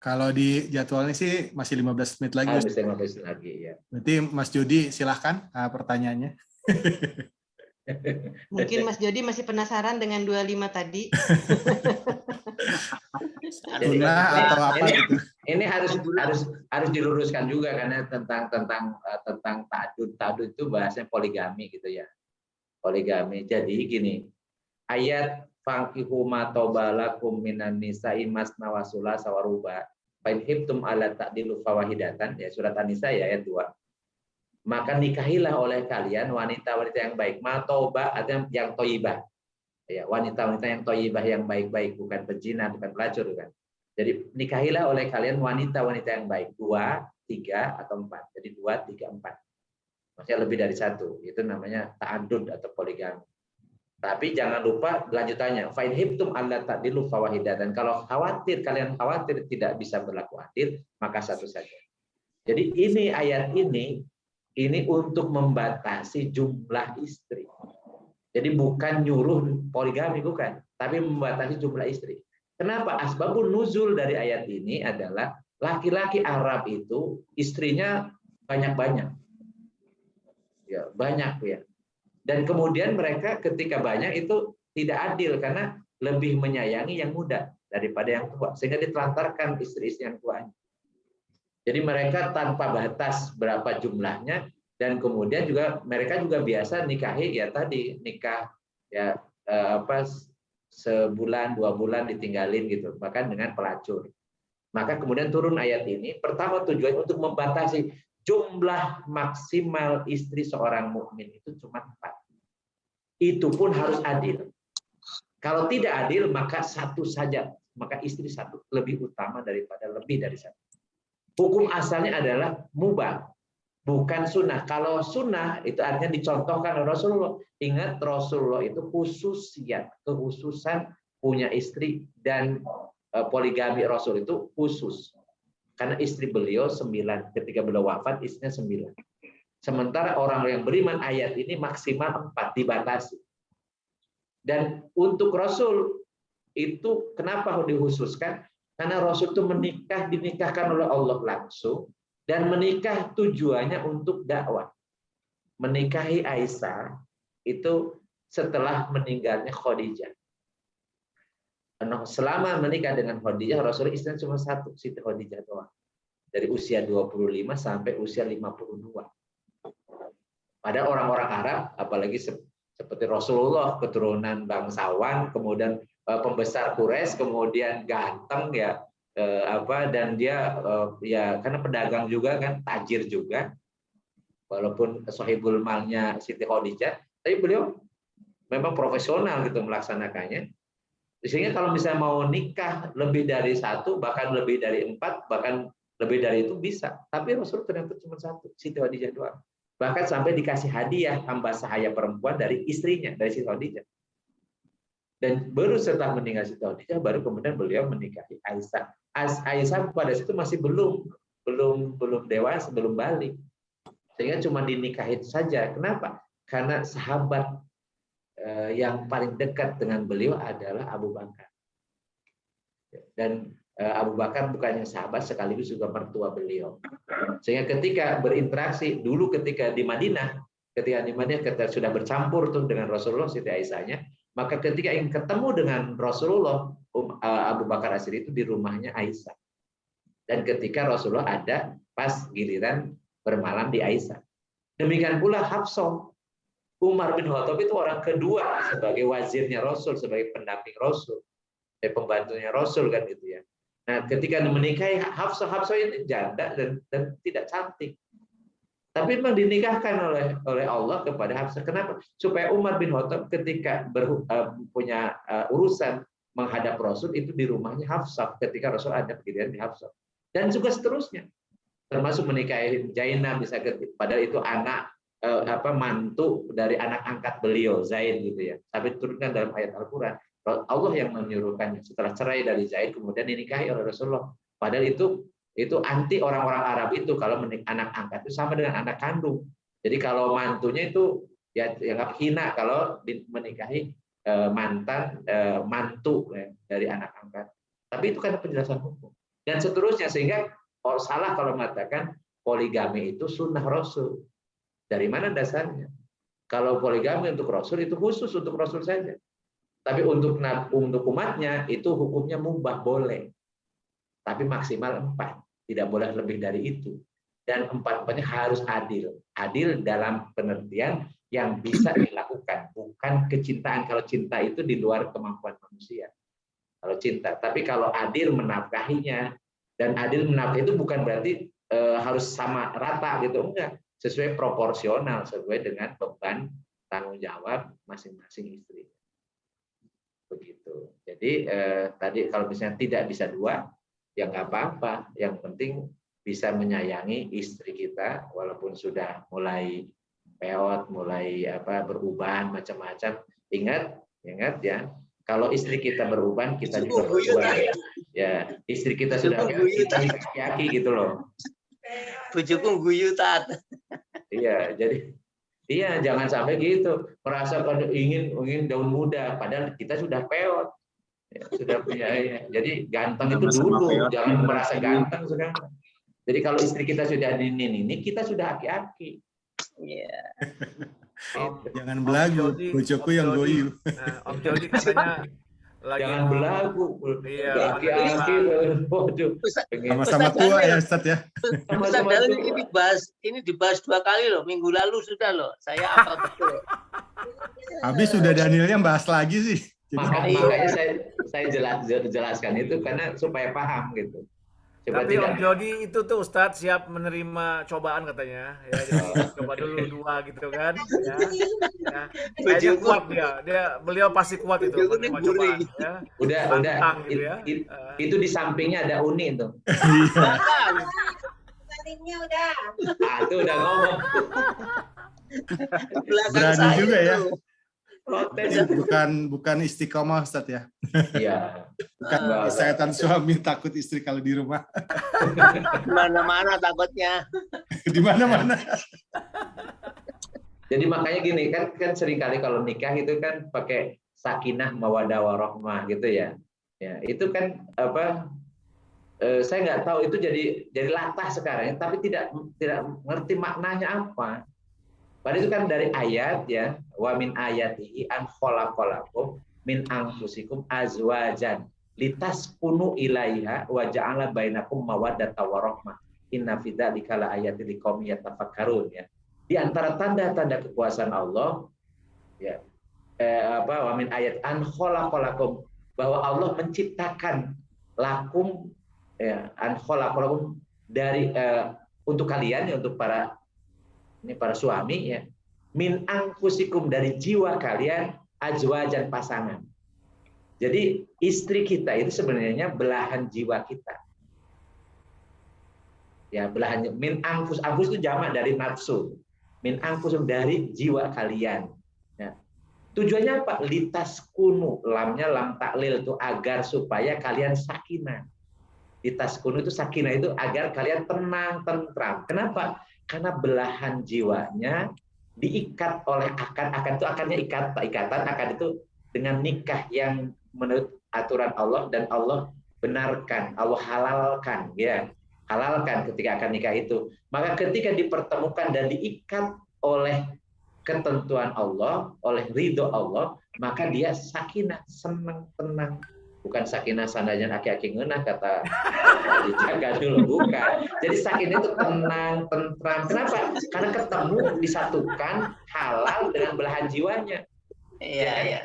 Kalau di jadwalnya sih masih 15 menit lagi. Masih 15 lagi ya. Berarti Mas Jody silahkan pertanyaannya. Mungkin Mas Jody masih penasaran dengan 25 tadi. Atau apa gitu. Ini harus diluruskan juga karena tentang ta'adud itu bahasanya poligami gitu ya. Poligami. Jadi gini, ayat fankihu ma tobalakum minan nisa'i masna wa sulasa wa ruba fa in hibtum ala ta'dilu fawahidatan ya surat An-Nisa ya ayat 2. Maka nikahilah oleh kalian wanita-wanita yang baik, ma toba atau yang thayyibah. Ya, wanita-wanita yang thayyibah yang baik-baik, bukan pezina, bukan pelacur kan. Jadi nikahilah oleh kalian wanita-wanita yang baik, 2, 3 atau 4. Jadi 2, 3, 4. Maksudnya lebih dari 1. Itu namanya ta'adud atau poligami. Tapi jangan lupa lanjutannya. Fa in hibtum alla ta'dilu fawahidatan. Kalau kalian khawatir tidak bisa berlaku adil, maka satu saja. Jadi ini ayat ini untuk membatasi jumlah istri. Jadi bukan nyuruh poligami, bukan, tapi membatasi jumlah istri. Kenapa? Asbabun nuzul dari ayat ini adalah laki-laki Arab itu istrinya banyak-banyak. Ya, banyak ya. Dan kemudian mereka ketika banyak itu tidak adil karena lebih menyayangi yang muda daripada yang tua, sehingga ditelantarkan istri-istri yang tuanya. Jadi mereka tanpa batas berapa jumlahnya, Dan kemudian juga mereka juga biasa nikahi ya tadi nikah ya sebulan 2 bulan ditinggalin gitu, bahkan dengan pelacur. Maka kemudian turun ayat ini, pertama tujuannya untuk membatasi jumlah maksimal istri seorang mukmin itu cuma 4. Itu pun harus adil. Kalau tidak adil maka satu saja, maka istri satu lebih utama daripada lebih dari satu. Hukum asalnya adalah mubah, bukan sunnah. Kalau sunnah itu artinya dicontohkan oleh Rasulullah. Ingat Rasulullah itu khususan punya istri, dan poligami Rasul itu khusus. Karena istri beliau 9, ketika beliau wafat istrinya 9. Sementara orang yang beriman ayat ini maksimal 4 dibatasi. Dan untuk Rasul itu kenapa dikhususkan? Karena Rasul itu dinikahkan oleh Allah langsung, dan menikah tujuannya untuk dakwah. Menikahi Aisyah itu setelah meninggalnya Khadijah. Selama menikah dengan Khadijah, Rasul istrinya cuma 1, Siti Khadijah doang. Dari usia 25 sampai usia 52. Pada orang-orang Arab, apalagi seperti Rasulullah, keturunan bangsawan, kemudian pembesar Quraisy, kemudian ganteng ya, dan dia ya karena pedagang juga kan, tajir juga, walaupun sahibul malnya Siti Khadijah, tapi beliau memang profesional gitu melaksanakannya. Sehingga kalau misalnya mau nikah lebih dari 1, bahkan lebih dari 4, bahkan lebih dari itu bisa. Tapi Rasul ternyata cuma 1, Siti Khadijah doang. Bahkan sampai dikasih hadiah hamba sahaya perempuan dari istrinya, dari Siti Khadijah. Dan baru setelah meninggal Siti Khadijah, baru kemudian beliau menikahi Aisyah. Aisyah pada situ masih belum dewasa, belum balik. Sehingga cuma dinikahin saja. Kenapa? Karena sahabat yang paling dekat dengan beliau adalah Abu Bakar. Dan Abu Bakar bukannya sahabat, sekaligus juga mertua beliau. Sehingga ketika berinteraksi dulu ketika di Madinah, ketika sudah bercampur tuh dengan Rasulullah, Siti Aisyahnya, maka ketika ingin ketemu dengan Rasulullah, Abu Bakar As-Siddiq itu di rumahnya Aisyah. Dan ketika Rasulullah ada pas giliran bermalam di Aisyah. Demikian pula Hafsah. Umar bin Khattab itu orang kedua sebagai wazirnya Rasul, sebagai pendamping Rasul, pembantunya Rasul kan gitu ya. Nah, ketika menikahi Hafsah ini janda dan tidak cantik. Tapi memang dinikahkan oleh Allah kepada Hafsah. Kenapa? Supaya Umar bin Khattab ketika punya urusan menghadap Rasul itu di rumahnya Hafsah, ketika Rasul ada giliran di Hafsah. Dan juga seterusnya. Termasuk menikahi Zainab, bisa padahal itu anak mantu dari anak angkat beliau, Zaid gitu ya. Tapi turunkan dalam ayat Al-Qur'an, Allah yang menyuruhkannya setelah cerai dari Zaid kemudian dinikahi oleh Rasulullah. Padahal itu anti orang-orang Arab itu, kalau anak angkat itu sama dengan anak kandung. Jadi kalau mantunya itu ya dianggap hina kalau menikahi mantan mantu ya, dari anak angkat. Tapi itu kan penjelasan hukum. Dan seterusnya, sehingga salah kalau mengatakan poligami itu sunnah Rasul. Dari mana dasarnya? Kalau poligami untuk Rasul itu khusus untuk Rasul saja. Tapi untuk umatnya itu hukumnya mubah, boleh. Tapi maksimal 4. Tidak boleh lebih dari itu. Dan 4-empatnya harus adil. Adil dalam pengertian yang bisa dilakukan. Bukan kecintaan. Kalau cinta itu di luar kemampuan manusia. Kalau cinta. Tapi kalau adil menafkahinya. Dan adil menafkahi itu bukan berarti harus sama rata gitu. Enggak. Sesuai proporsional, sesuai dengan beban tanggung jawab masing-masing istri. Begitu. Jadi tadi kalau misalnya tidak bisa 2, ya nggak apa-apa. Yang penting bisa menyayangi istri kita, walaupun sudah mulai peot, mulai beruban macam-macam. Ingat ya, kalau istri kita beruban, kita juga beruban. Ya, istri kita sudah kita kaki gitu loh. Bujuku guyu tat. Iya, jadi jangan sampai gitu merasa ingin daun muda, padahal kita sudah peot, ya, sudah punya. Jadi ganteng itu dulu, jangan merasa ganteng sekarang. Jadi kalau istri kita sudah ini kita sudah aki-aki. Iya. Jangan belagu, bojoku yang goyu. Om Jody katanya jangan belagu. Iya, Laki-laki, waduh. Sama-sama tua ya Ustadz ya. Ustadz Daniel ini dibahas 2 kali loh. Minggu lalu sudah loh. Saya apa betul? Habis sudah Danielnya bahas lagi sih. Makanya saya jelaskan itu karena supaya paham gitu. Tapi Om Jody itu tuh Ustadz siap menerima cobaan katanya, ya coba dulu 2 gitu kan, ya. Kayaknya kuat beliau pasti kuat itu menerima cobaan, ya. Udah, gitu ya. Itu di sampingnya ada Uni itu. Salimnya udah. Itu udah ngomong. Berani juga ya. Protes. Bukan istiqomah Ustadz ya. Iya. Bukan kesehatan suami takut istri kalau di rumah. Di mana-mana takutnya. Di mana-mana. Jadi makanya gini kan sering kali kalau nikah itu kan pakai sakinah mawaddah warahmah gitu ya. Ya, itu kan saya nggak tahu itu jadi latah sekarang tapi tidak ngerti maknanya apa. Padahal itu kan dari ayat ya, wa min ayatihi an khalaqalakum min anfusikum azwajan litaskunu ilaiha wa ja'ala bainakum mawaddata wa rahmah. Inna fi dzalika laayatil liqaumin yatafakkarun ya. Di antara tanda-tanda kekuasaan Allah ya wa min ayat an khalaqalakum, bahwa Allah menciptakan lakum ya an khalaqalakum dari untuk kalian ya, untuk para suami ya, min anfusikum dari jiwa kalian azwajan pasangan. Jadi istri kita itu sebenarnya belahan jiwa kita. Ya, belahan min anfus itu jamak dari nafsu. Min anfusum dari jiwa kalian. Ya. Tujuannya apa? Litaskunu, lamnya lam taklil itu agar supaya kalian sakinah. Litaskunu itu sakinah itu agar kalian tenang, tentram. Kenapa? Karena belahan jiwanya diikat oleh akad itu akannya ikatan akad itu dengan nikah yang menurut aturan Allah dan Allah benarkan, Allah halalkan ya. Halalkan ketika akan nikah itu. Maka ketika dipertemukan dan diikat oleh ketentuan Allah, oleh ridho Allah, maka dia sakinah, senang, tenang. Bukan sakinah sandajan aki-aki ngeunah kata dijaga dulu, bukan. Jadi sakinah itu tenang, tentram. Kenapa? Karena ketemu disatukan halal dengan belahan jiwanya. Iya.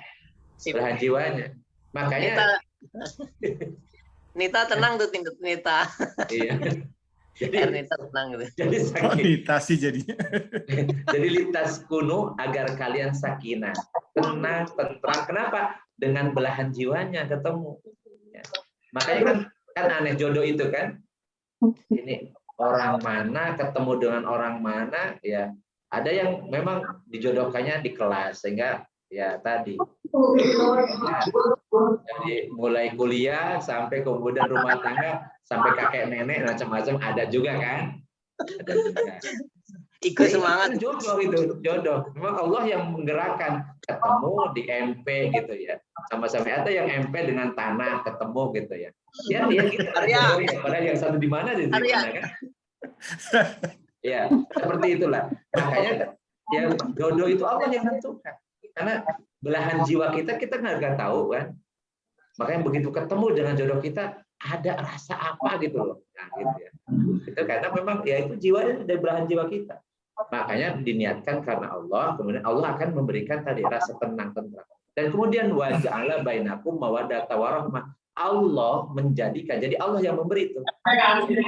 Belahan jiwanya. Makanya Nita tenang tuh tingkat Nita. Iya. Jadi Nita tenang gitu. Jadi sakinah. Nita sih jadinya. Jadi lintas kuno agar kalian sakinah, tenang, tentram. Kenapa? Dengan belahan jiwanya ketemu. Ya. Makanya kan aneh jodoh itu kan. Ini orang mana ketemu dengan orang mana ya. Ada yang memang dijodohkannya di kelas sehingga ya tadi. Ya, jadi mulai kuliah sampai kemudian rumah tangga sampai kakek nenek macam-macam ada juga kan. Ada juga. Ikut semangat. Jodoh itu, jodoh. Memang Allah yang menggerakkan. Ketemu di MP gitu ya. Sama-sama ada yang MP dengan tanah ketemu gitu ya. Ya gitu. Padahal yang satu di mana di mana kan? Ya, seperti itulah. Makanya yang jodoh itu Allah yang menentukan. Karena belahan jiwa kita nggak tahu kan. Makanya begitu ketemu dengan jodoh kita ada rasa apa gitu loh. Nah, gitu ya. Itu karena memang ya itu jiwanya dari belahan jiwa kita. Makanya diniatkan karena Allah, kemudian Allah akan memberikan tadi rasa tenang, tentram. Dan kemudian wa ja'ala bainakum mawaddata warahmah. Allah menjadikan, jadi Allah yang memberi itu. Jadi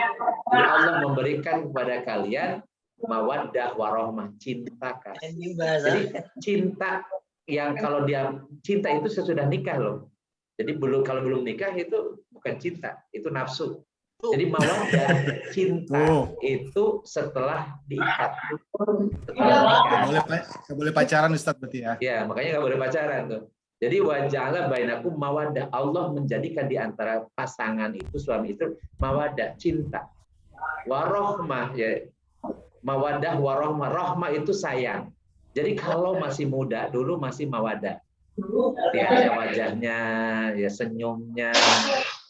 Allah memberikan kepada kalian mawaddah warahmah, cinta kasih. Jadi cinta yang kalau dia cinta itu sesudah nikah loh. Jadi kalau belum nikah itu bukan cinta, itu nafsu. Jadi mawaddah cinta itu setelah diikat. Nggak boleh pacaran Ustadz berarti ya. Ya, makanya nggak boleh pacaran tuh. Jadi waja'ala bainakum mawaddah. Allah menjadikan di antara pasangan itu suami itu mawaddah, cinta. Warahmah ya. Mawaddah warahmah. Rahmah itu sayang. Jadi kalau masih muda dulu masih mawaddah. Lihatnya wajahnya, ya senyumnya,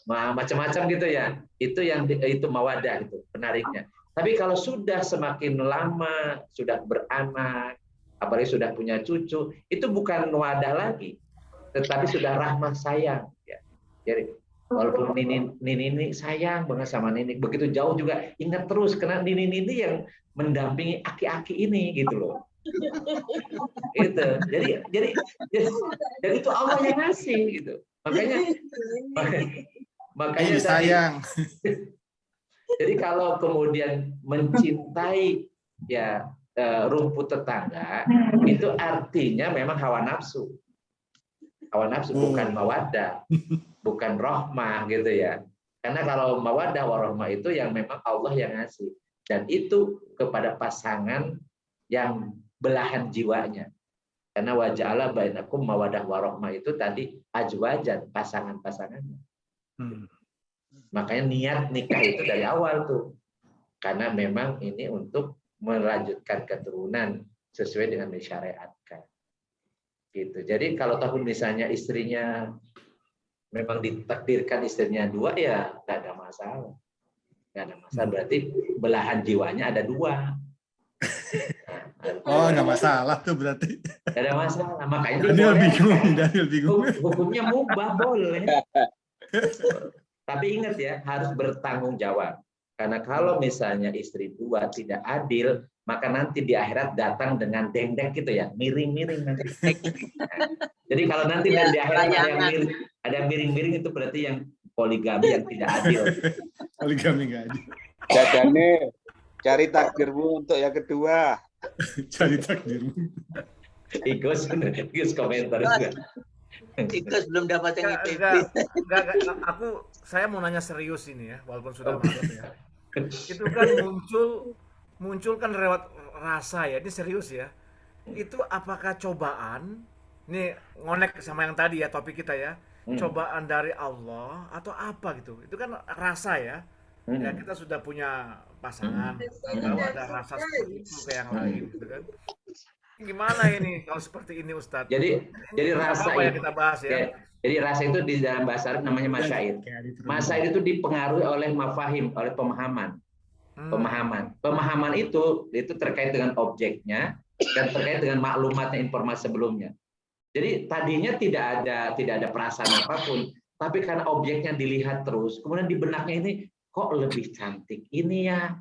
macam-macam gitu ya. Itu mawaddah itu penariknya. Tapi kalau sudah semakin lama, sudah beranak, apalagi sudah punya cucu, itu bukan mawaddah lagi. tetapi sudah rahmah sayang. Ya. Jadi walaupun Nini sayang banget sama Nini, begitu jauh juga ingat terus karena Nini yang mendampingi aki-aki ini gitu loh. Gitu. Jadi itu Allah yang ngasih gitu. Makanya sayang. Jadi kalau kemudian mencintai ya rumput tetangga itu artinya memang hawa nafsu. Hawa nafsu bukan mawaddah, bukan rahmah gitu ya. Karena kalau mawaddah warahmah itu yang memang Allah yang ngasih, dan itu kepada pasangan yang belahan jiwanya. Karena waja'ala bainakum mawaddah warahmah itu tadi azwajan, pasangan-pasangannya. Makanya niat nikah itu dari awal tuh. Karena memang ini untuk melanjutkan keturunan sesuai dengan disyariatkan. Gitu. Jadi kalau tahun misalnya istrinya memang ditakdirkan istrinya 2 ya nggak ada masalah. Nggak ada masalah, berarti belahan jiwanya ada 2. Oh, nggak masalah tuh berarti. Nggak ada masalah. Makanya Daniel bingung. Hukumnya mubah boleh. Tapi ingat ya, harus bertanggung jawab. Karena kalau misalnya istri 2 tidak adil, maka nanti di akhirat datang dengan dendek gitu ya, miring-miring nanti. Jadi kalau nanti di akhirat ada yang miring-miring itu berarti yang poligami yang tidak adil. Poligami nggak adil. Jadinya cari takdirmu untuk yang kedua. Cari takdirmu. Ikut komentar juga. Ikus belum dapat yang IPP. Saya mau nanya serius ini ya, walaupun sudah malam ya. Itu kan muncul kan lewat rasa ya, ini serius ya. Itu apakah cobaan? Ini ngonek sama yang tadi ya topik kita ya. Cobaan dari Allah atau apa gitu? Itu kan rasa ya. Ya kita sudah punya pasangan, tahu ada rasa seperti itu ke yang lain gitu kan. Gimana ini kalau seperti ini Ustadz? Jadi rasa apa yang kita bahas ya? Jadi rasa itu di dalam bahasa Arab namanya masyair. Masyair itu dipengaruhi oleh mafahim, oleh pemahaman. Pemahaman itu terkait dengan objeknya dan terkait dengan maklumatnya, informasi sebelumnya. Jadi tadinya tidak ada perasaan apapun, tapi karena objeknya dilihat terus, kemudian di benaknya ini kok lebih cantik ini ya,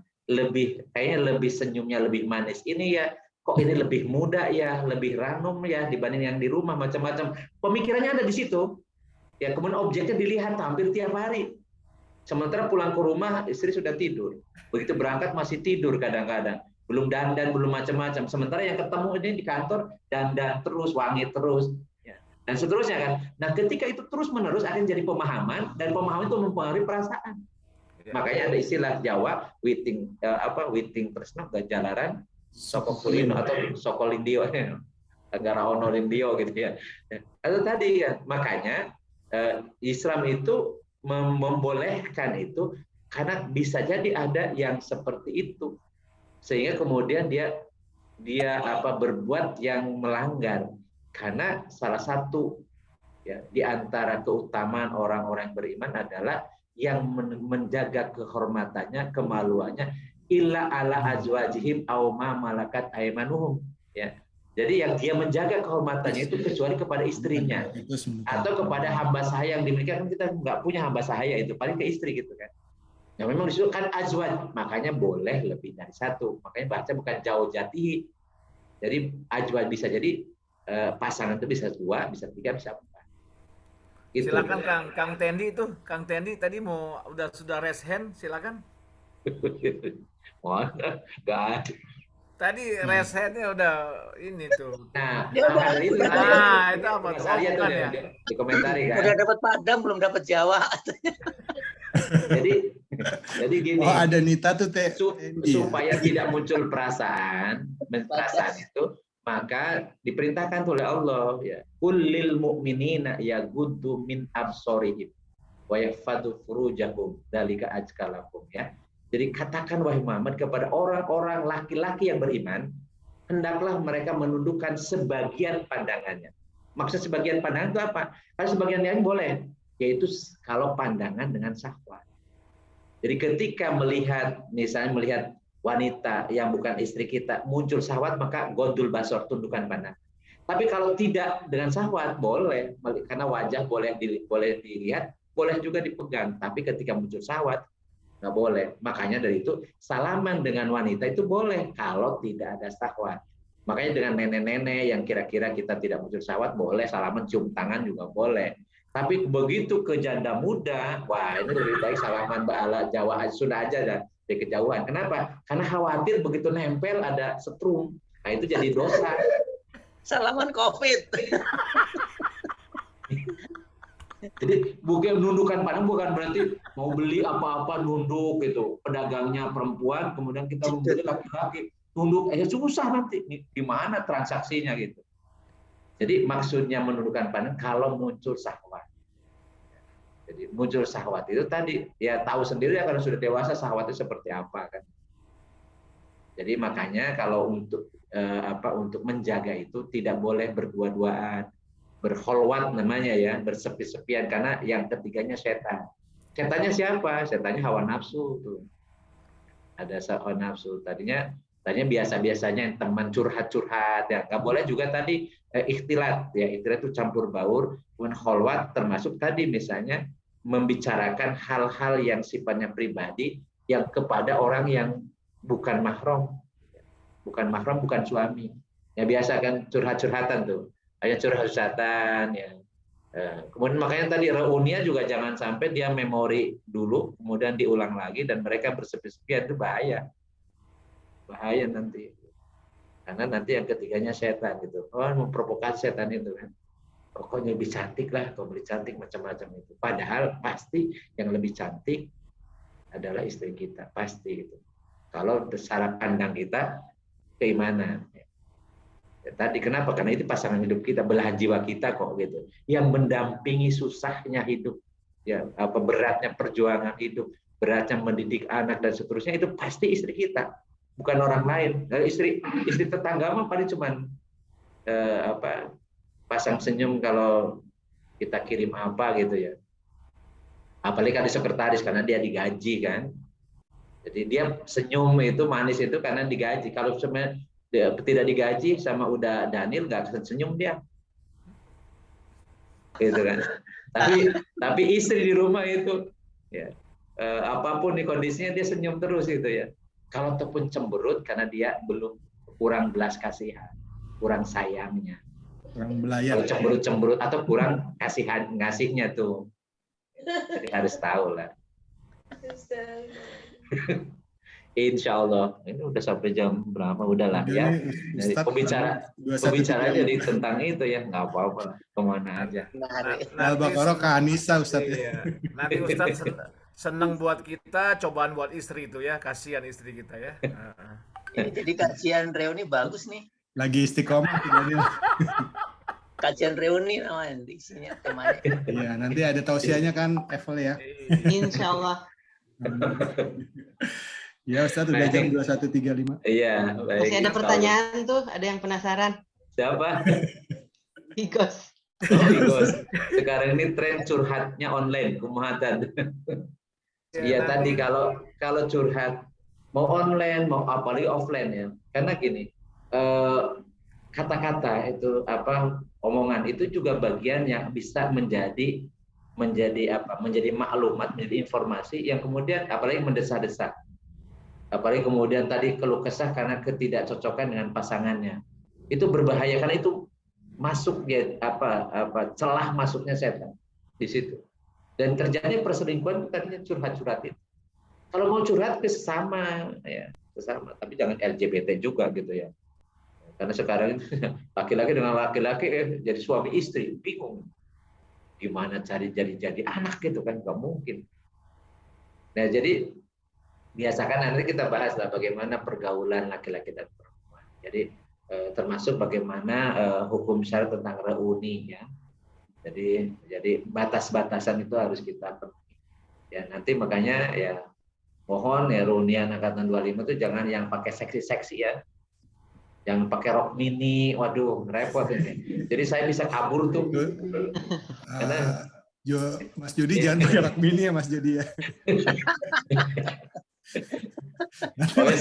kayaknya lebih senyumnya lebih manis ini ya. Kok ini lebih muda ya, lebih ranum ya dibanding yang di rumah, macam-macam. Pemikirannya ada di situ. Ya, kemudian objeknya dilihat hampir tiap hari. Sementara pulang ke rumah istri sudah tidur. Begitu berangkat masih tidur kadang-kadang. Belum dandan, belum macam-macam. Sementara yang ketemu ini di kantor dandan terus, wangi terus. Dan seterusnya kan. Nah, ketika itu terus-menerus akan jadi pemahaman, dan pemahaman itu mempengaruhi perasaan. Makanya ada istilah Jawa, witing tresno gajalaran Soko kulino atau soko lindio, negara ono lindio gitu ya. Atau tadi ya, makanya Islam itu membolehkan itu karena bisa jadi ada yang seperti itu, sehingga kemudian dia berbuat yang melanggar. Karena salah satu ya di antara keutamaan orang-orang beriman adalah yang menjaga kehormatannya, kemaluannya illa ala azwajihim aw ma malakat aymanuhum ya. Jadi yang dia menjaga kehormatannya itu kecuali kepada istrinya atau kepada hamba sahaya yang dimiliki. Kan kita nggak punya hamba sahaya, itu paling ke istri gitu kan. Yang memang disuruh kan azwaj, makanya boleh lebih dari satu. Makanya baca bukan jauh jati. Jadi azwaj bisa jadi pasangan itu bisa 2, bisa 3, bisa 4. Gitu. Silakan Kang Tendi itu. Kang Tendi tadi sudah raise hand, silakan. Enggak. Tadi raise hand-nya udah ini tuh. Nah, itu apa tuh? Tuh ya? Di komentari kan. Udah dapat Padang belum dapat Jawa. jadi gini. Oh, ada Nita tuh teh. Supaya tidak muncul perasaan itu, maka diperintahkan oleh Allah ya. Kullil mu'minina yaghuddu min absarihim wa yahfadzu furujahum dzalika azkalakum ya. Jadi katakan wahai Muhammad kepada orang-orang laki-laki yang beriman, hendaklah mereka menundukkan sebagian pandangannya. Maksud sebagian pandangan itu apa? Kalau sebagian lain boleh, yaitu kalau pandangan dengan syahwat. Jadi ketika melihat wanita yang bukan istri kita muncul syahwat, maka gondul basor, tundukkan pandang. Tapi kalau tidak dengan syahwat boleh, karena wajah boleh dilihat, boleh juga dipegang. Tapi ketika muncul syahwat nggak boleh. Makanya dari itu salaman dengan wanita itu boleh kalau tidak ada syahwat. Makanya dengan nenek-nenek yang kira-kira kita tidak muncul syahwat boleh salaman, cium tangan juga boleh. Tapi begitu ke janda muda, wah ini lebih baik salaman ala Jawa sudah aja dah di kejauhan. Kenapa? Karena khawatir begitu nempel ada setrum. Nah itu jadi dosa. Salaman COVID. Jadi bukan nundukan pandang bukan berarti mau beli apa-apa nunduk gitu. Pedagangnya perempuan, kemudian kita membeli laki-laki nunduk. Susah nanti. Gimana transaksinya gitu. Jadi maksudnya menundukkan pandang kalau muncul syahwat. Jadi muncul syahwat itu tadi ya tahu sendiri ya kalau sudah dewasa syahwat itu seperti apa kan. Jadi makanya kalau untuk untuk menjaga itu tidak boleh berdua-duaan, berkholwat namanya ya, bersepi-sepian karena yang ketiganya setan. Setannya siapa? Setannya hawa nafsu tuh. Ada hawa nafsu. Tadinya biasa-biasanya teman curhat-curhat ya. Nggak boleh juga tadi ikhtilat ya. Ikhtilat itu campur baur. Kemudian kholwat termasuk tadi misalnya membicarakan hal-hal yang sifatnya pribadi yang kepada orang yang bukan mahram. Bukan mahram, bukan suami. Ya biasa kan curhat-curhatan tuh. Hanya curhat-curhatan ya. Kemudian makanya tadi reuninya juga jangan sampai dia memori dulu kemudian diulang lagi dan mereka bersepi-sepian itu bahaya. Bahaya nanti. Karena nanti yang ketiganya setan gitu. Oh, memprovokasi setan itu kan. Pokoknya lebih cantik lah, kalau lebih cantik macam-macam itu. Padahal pasti yang lebih cantik adalah istri kita, pasti itu. Kalau cara pandang kita keimanan. Ya, tadi kenapa? Karena itu pasangan hidup kita, belahan jiwa kita kok gitu. Yang mendampingi susahnya hidup, ya apa beratnya perjuangan hidup, beratnya mendidik anak dan seterusnya itu pasti istri kita, bukan orang lain. Istri tetangga mah paling cuman pasang senyum kalau kita kirim apa gitu ya. Apalagi kan di sekretaris karena dia digaji kan. Jadi dia senyum itu manis itu karena digaji. Kalau sebenarnya tidak digaji sama udah Daniel nggak akan senyum dia. Gitu kan. Tapi istri di rumah itu ya apapun di kondisinya dia senyum terus gitu ya. Kalau ataupun cemberut karena dia belum kurang belas kasihan, kurang sayangnya. Kurang belayar. Kalau cemberut atau kurang ngasihnya tuh. Jadi harus tahu lah. Insya Allah ini udah sampai jam berapa udahlah ya. Jadi pembicara jadi tentang itu ya nggak apa-apa kemana aja. Al-Baqarah ke Anissa Ustaz. Iya. Nanti Ustaz senang buat kita cobaan buat istri itu ya, kasihan istri kita ya. Jadi kajian reuni bagus nih. Lagi istiqomah Daniel. Kajian reuni namanya isinya temanya. Iya, nanti ada tausiahnya kan Evel ya. Insya Allah. Ya Ustaz udah jam 21.35. Iya, baik. Masih ada pertanyaan tuh, ada yang penasaran. Siapa? Igos. Igos. Sekarang ini tren curhatnya online, kumahatan. Iya tadi kalau curhat mau online mau apalagi offline ya. Karena gini, kata-kata itu omongan itu juga bagian yang bisa menjadi maklumat, menjadi informasi yang kemudian apalagi mendesak-desak. Apalagi kemudian tadi keluh kesah karena ketidakcocokan dengan pasangannya. Itu berbahaya karena itu masuk celah masuknya setan di situ. Dan terjadi perselingkuhan tadinya curhat-curhat itu. Kalau mau curhat ke sesama ya, sesama, tapi jangan LGBT juga gitu ya. Karena sekarang laki-laki dengan laki-laki jadi suami istri, bingung. Gimana cari jadi anak gitu kan, nggak mungkin. Nah jadi biasakan nanti kita bahas lah bagaimana pergaulan laki-laki dan perempuan. Jadi termasuk bagaimana hukum syara tentang reuni ya. Jadi batas-batasan itu harus kita penuhi. Ya nanti makanya ya mohon ya reunian angkatan 25 itu jangan yang pakai seksi-seksi ya. Jangan pakai rok mini, waduh repot ini. Jadi saya bisa kabur tuh. Karena Mas Judi jangan pakai rok mini ya Mas Judi ya. Pokoknya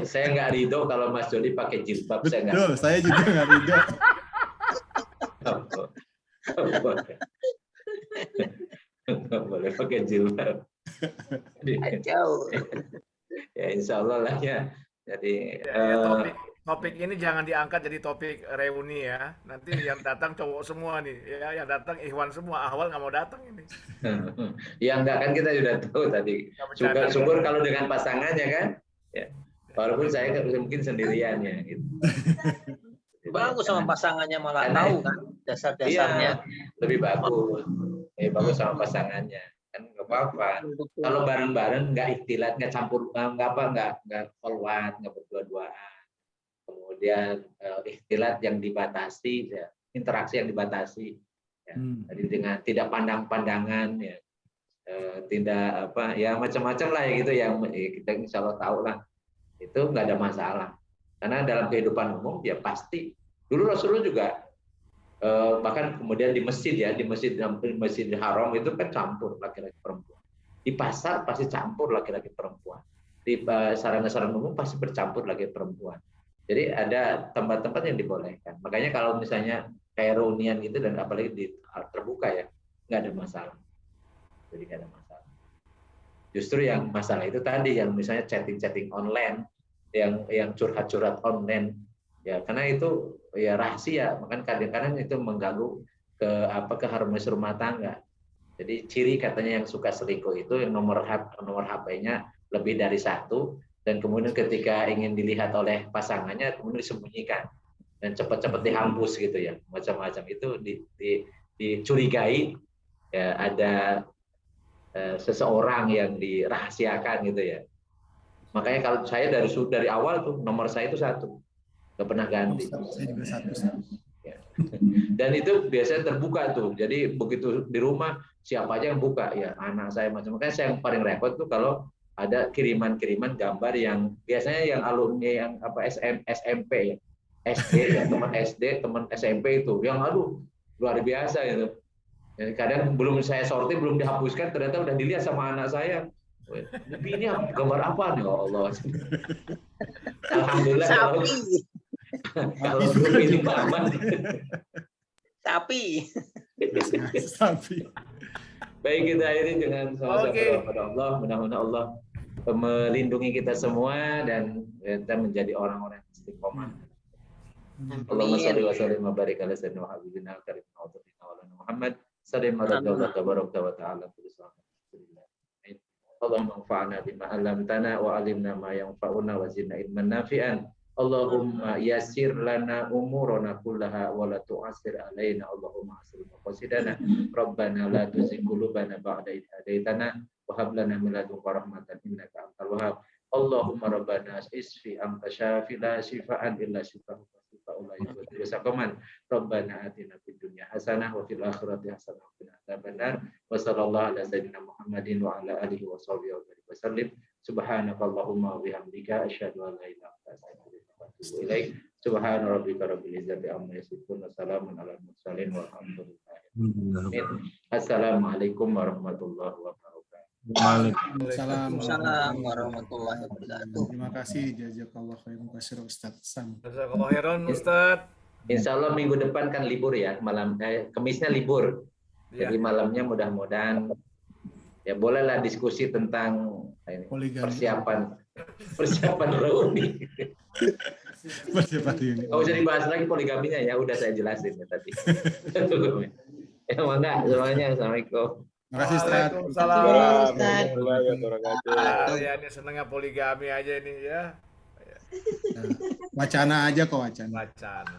saya nggak ridho kalau Mas Joni pakai jilbab. Betul, saya juga nggak ridho. Nggak boleh pakai jilbab. Jauh. Ya insya Allah lah ya. Jadi topik ini jangan diangkat jadi topik reuni ya. Nanti yang datang cowok semua nih, ya yang datang Ikhwan semua. Ahwal nggak mau datang ini. ya enggak kan kita sudah tahu tadi. Syukur kalau dengan pasangannya kan. Ya. Walaupun saya mungkin sendirian ya. Gitu. Bagus sama pasangannya malah tahu kan dasar-dasarnya. Iya, lebih bagus. Bagus sama pasangannya. Kan nggak apa-apa. Kalau bareng-bareng nggak ikhtilat, nggak campur, nggak kolwat, nggak berdua-duaan. Kemudian ikhtilat yang dibatasi, ya, interaksi yang dibatasi, ya. Jadi dengan tidak pandang-pandangan, ya, tidak apa, ya macam-macam lah ya gitu yang kita insya Allah tahu lah, itu nggak ada masalah. Karena dalam kehidupan umum ya pasti dulu Rasulullah juga bahkan kemudian di masjid ya, di masjid Haram itu kan campur laki-laki perempuan. Di pasar pasti campur laki-laki perempuan. Di sarana-sarana umum pasti bercampur laki perempuan. Jadi ada tempat-tempat yang dibolehkan. Makanya kalau misalnya kayak reunian gitu dan apalagi di terbuka ya, nggak ada masalah. Jadi nggak ada masalah. Justru yang masalah itu tadi yang misalnya chatting-chatting online, yang curhat-curhat online, ya karena itu ya rahasia, makanya kadang-kadang itu mengganggu keharmonisan rumah tangga. Jadi ciri katanya yang suka selingkuh itu yang nomor HP-nya lebih dari satu. Dan kemudian ketika ingin dilihat oleh pasangannya kemudian disembunyikan dan cepat-cepat dihapus gitu ya, macam-macam itu dicurigai ya ada seseorang yang dirahasiakan gitu ya. Makanya kalau saya dari awal tuh nomor saya itu satu, nggak pernah ganti. Saya juga satu. Ya. Dan itu biasanya terbuka tuh, jadi begitu di rumah siapa aja yang buka ya anak saya macam. Makanya saya yang paling repot tuh kalau ada kiriman-kiriman gambar yang biasanya yang alumni yang SMP ya, SD ya, teman SD, teman SMP itu yang luar biasa gitu. Jadi kadang belum saya sortir, belum dihapuskan, ternyata udah dilihat sama anak saya. Tapi ini gambar apa nih? Ya Allah. Alhamdulillah kalau belum ini aman. Sapi. Baik, kita akhiri dengan salawat kepada Allah. Mudah-mudahan Allah melindungi kita semua dan kita menjadi orang-orang yang istiqomah. Allahumma shalli wa sallim wa barik ala sayyidina wa habibina karim Muhammad sallallahu wa ta'ala. Allahumma anfa'na bima 'allamtana wa 'allimna ma yanfa'una wa zidna ilman nafi'an. Allahumma yassir lana umurana kullaha wa la tu'assir alaina. Allahumma asir maqasidana. Rabbana la tuzigh qulubana ba'da idh hadaitana wa hab lana min ladunka rahmatan innaka antal wahhab. Allahumma rabbana isfi anta syafi la shifaan illa shifauka shifa'un la yughadiru saqaman. Rabbana atina fid dunya hasanah wa fil akhirati hasanah wa qina adzabannar. Wa sallallahu ala sayyidina Muhammadin wa ala alihi wa sahbihi wa sallim. Subhanakallahumma wa bihamdika asyhadu an la ilaha illa anta astaghfiruka wa atubu ilaik. Subhana rabbika rabbil izzati amma yasifun wa salamun alal mursalin walhamdulillahi. Assalamualaikum warahmatullahi wabarakatuh. Waalaikumsalam warahmatullahi wabarakatuh. Terima kasih, jazakallah khairan kasir Ustaz Sam. Jazakallah khairan Ustaz. Insya Allah minggu depan kan libur ya, Kemisnya libur. Jadi malamnya mudah-mudahan ya bolehlah diskusi tentang persiapan reuni. Persiapan reuni. Oh, usah dibahas lagi poligaminya ya, udah saya jelasin ya tadi. Ya enggak, semuanya. Assalamualaikum. Terima kasih Ustaz. Waalaikumsalam. Ya ini senangnya poligami aja ini ya. Wacana aja kok wacana. Wacana.